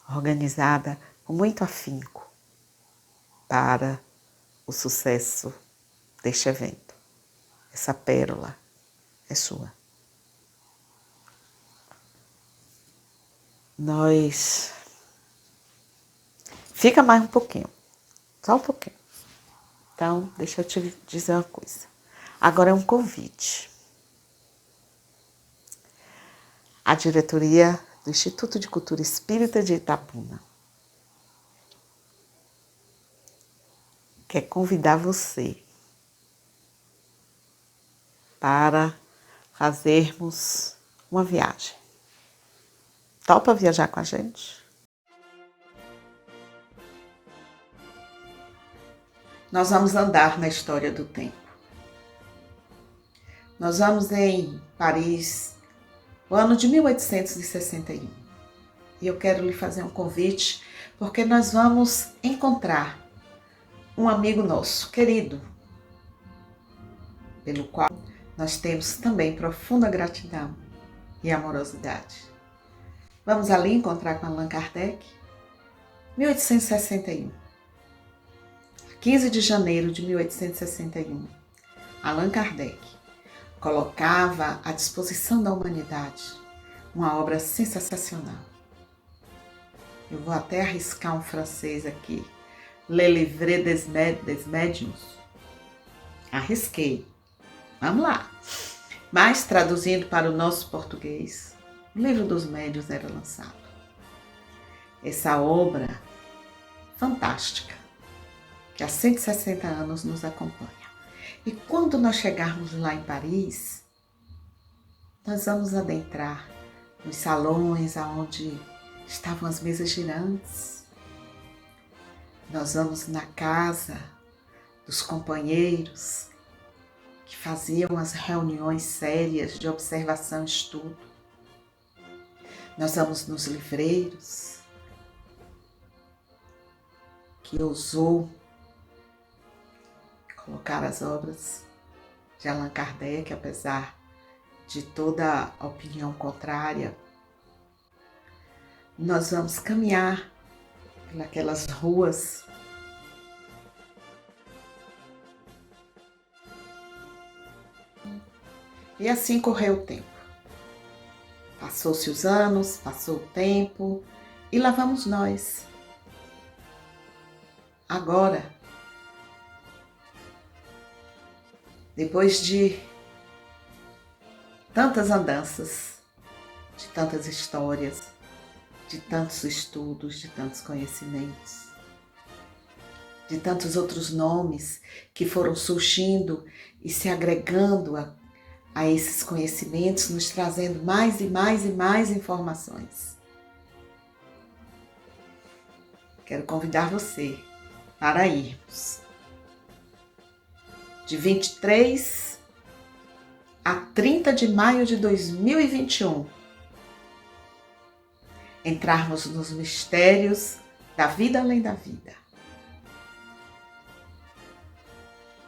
organizada com muito afinco para o sucesso deste evento. Essa pérola é sua. Fica mais um pouquinho, só um pouquinho. Então, deixa eu te dizer uma coisa. Agora é um convite. A diretoria do Instituto de Cultura Espírita de Itabuna quer convidar você para fazermos uma viagem. Topa viajar com a gente? Nós vamos andar na história do tempo. Nós vamos em Paris, o ano de 1861. E eu quero lhe fazer um convite, porque nós vamos encontrar um amigo nosso, querido, pelo qual nós temos também profunda gratidão e amorosidade. Vamos ali encontrar com Allan Kardec, 1861. 15 de janeiro de 1861, Allan Kardec colocava à disposição da humanidade uma obra sensacional. Eu vou até arriscar um francês aqui, Le Livre des Médiuns. Arrisquei. Vamos lá. Mas, traduzindo para o nosso português, o Livro dos Médiuns era lançado. Essa obra fantástica, que há 160 anos nos acompanha. E quando nós chegarmos lá em Paris, nós vamos adentrar nos salões onde estavam as mesas girantes. Nós vamos na casa dos companheiros que faziam as reuniões sérias de observação e estudo. Nós vamos nos livreiros que ousou colocar as obras de Allan Kardec, apesar de toda a opinião contrária. Nós vamos caminhar pelas ruas e assim correu o tempo. Passou-se os anos, passou o tempo e lá vamos nós. Agora, depois de tantas andanças, de tantas histórias, de tantos estudos, de tantos conhecimentos, de tantos outros nomes que foram surgindo e se agregando a esses conhecimentos, nos trazendo mais e mais e mais informações. Quero convidar você para irmos de 23 a 30 de maio de 2021, entrarmos nos mistérios da vida além da vida.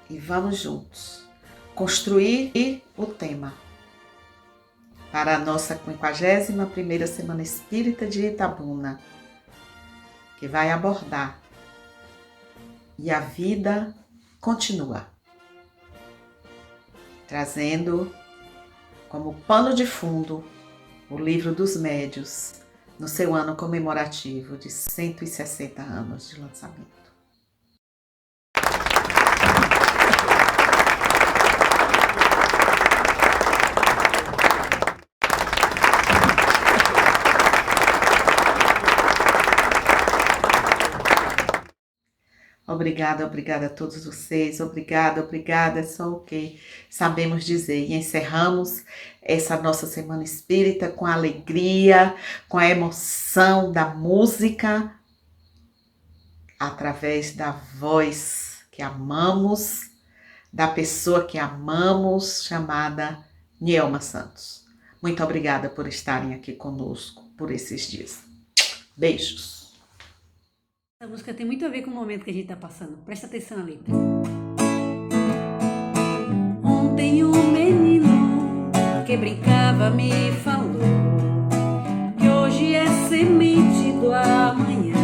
E vamos juntos construir o tema para a nossa 51ª Semana Espírita de Itabuna, que vai abordar E a Vida Continua, trazendo como pano de fundo o Livro dos Médiuns no seu ano comemorativo de 160 anos de lançamento. Obrigada, obrigada a todos vocês, obrigada, é só o que sabemos dizer. E encerramos essa nossa Semana Espírita com a alegria, com a emoção da música, através da voz que amamos, da pessoa que amamos, chamada Nielma Santos. Muito obrigada por estarem aqui conosco por esses dias. Beijos. Essa música tem muito a ver com o momento que a gente está passando. Presta atenção ali. Ontem um menino que brincava me falou que hoje é semente do amanhã.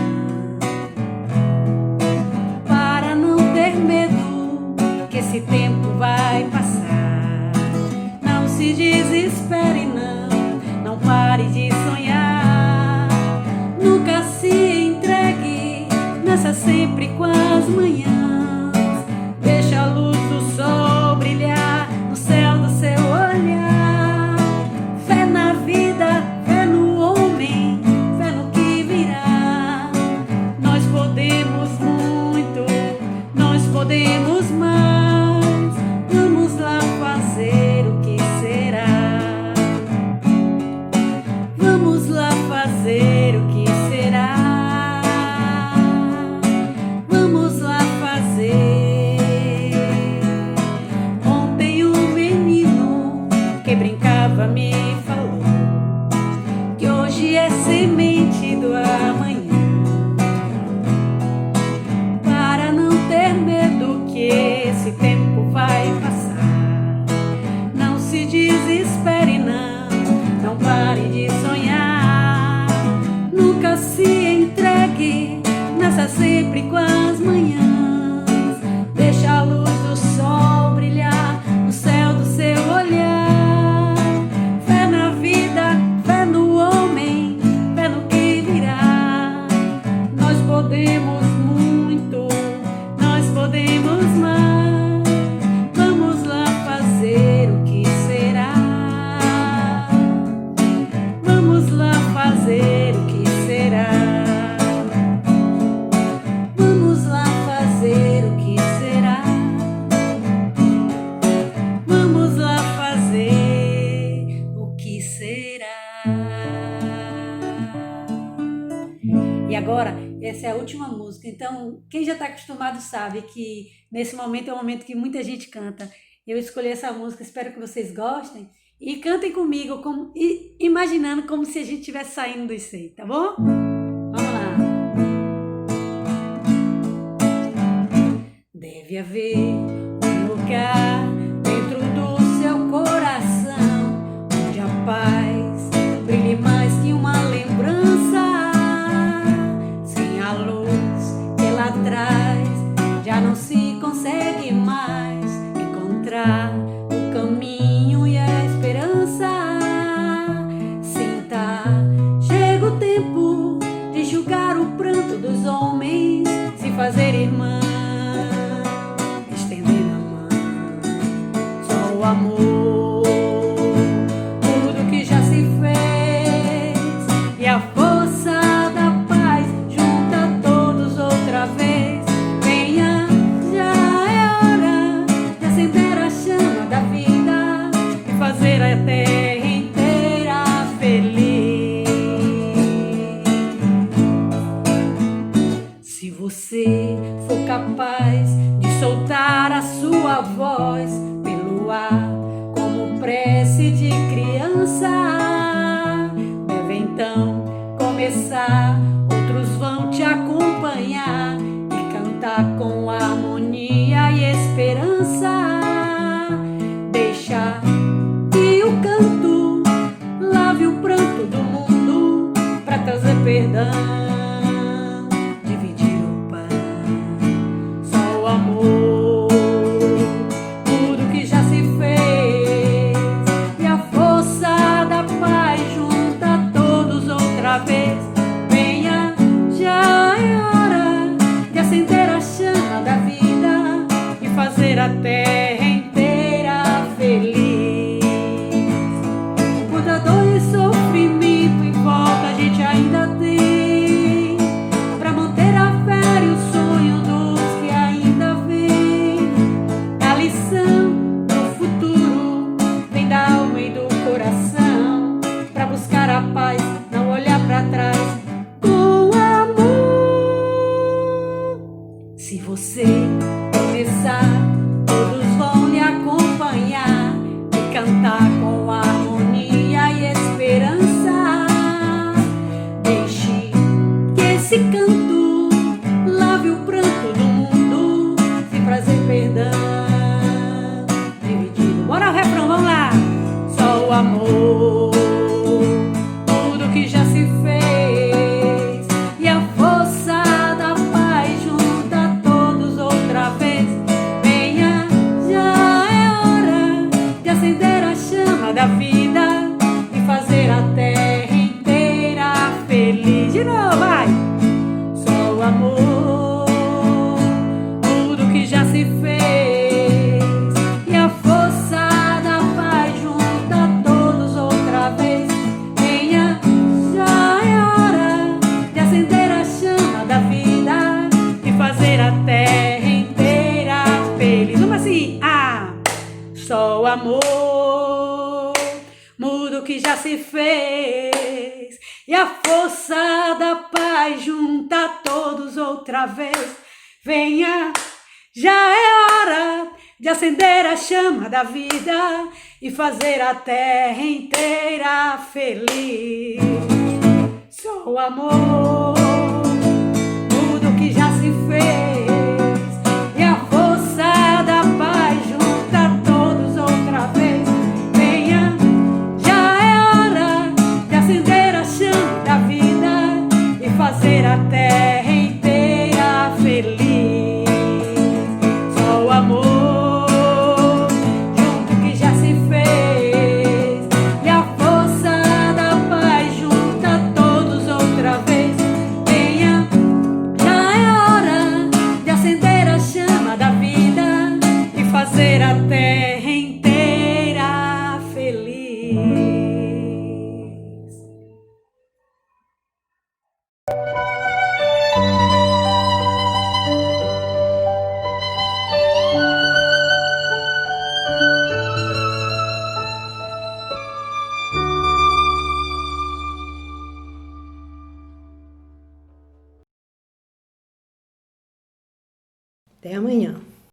Para não ter medo que esse tempo vai passar, não se desespere não pare de sonhar. Nunca se entregue nessa sempre com as manhãs. Deixa a luz do sol brilhar no céu do seu olhar. Fé na vida, fé no homem, fé no que virá. Nós podemos muito, nós podemos mais. Vamos lá fazer o que será. Vamos lá fazer o que será. Vamos lá fazer. Ontem um menino que brincava me falou que hoje é semente do amanhã. Para não ter medo que esse tempo vai passar, não se desespere não pare de sonhar. Nunca se entregue nessa sempre com as manhãs. Deixa a luz do sol brilhar no céu do seu olhar. Fé na vida, fé no homem, fé no que virá. Nós podemos muito, nós podemos mais. Vamos lá fazer o que será. Vamos lá fazer o que será. Vamos lá fazer o que será. Vamos lá fazer o que será. E agora, essa é a última música. Então, quem já está acostumado sabe que nesse momento é um momento que muita gente canta. Eu escolhi essa música, espero que vocês gostem. E cantem comigo, imaginando como se a gente estivesse saindo do ICEI, tá bom? Vamos lá. Deve haver um lugar dentro do seu coração onde a paz brilhe mais que uma lembrança. Sem a luz que ela traz, já não se consegue mais encontrar o caminho e a esperança. Sinta, chega o tempo de julgar o pranto dos homens, se fazer irmã, estendendo a mão. Só o amor, tudo que já se fez, e a força da paz junta todos outra vez. Venha, já é hora de acender a chama da vida e fazer a terra inteira feliz. Se você for capaz de soltar a sua voz pelo ar, amor, tudo que já se fez, e a força da paz junta todos outra vez. Venha, já é hora de acender a chama da vida e fazer a terra inteira feliz. De novo, vai! Só o amor, tudo que já se fez, e a força da paz junta todos outra vez. Venha, já é hora de acender a chama da vida e fazer a terra inteira feliz. Vamos assim, só o amor muda o que já se fez, e a força da paz junta todos outra vez. Venha, já é hora de acender a chama da vida e fazer a terra inteira feliz. Só o amor muda o que já se fez, e a força da paz junta todos outra vez. Venha, já é hora de acender a chama da vida e fazer a terra inteira feliz. Só o amor junto o que já se fez, e a força da paz junta todos outra vez. Venha, já é hora de acender a chama da vida e fazer a terra inteira feliz. Até amanhã.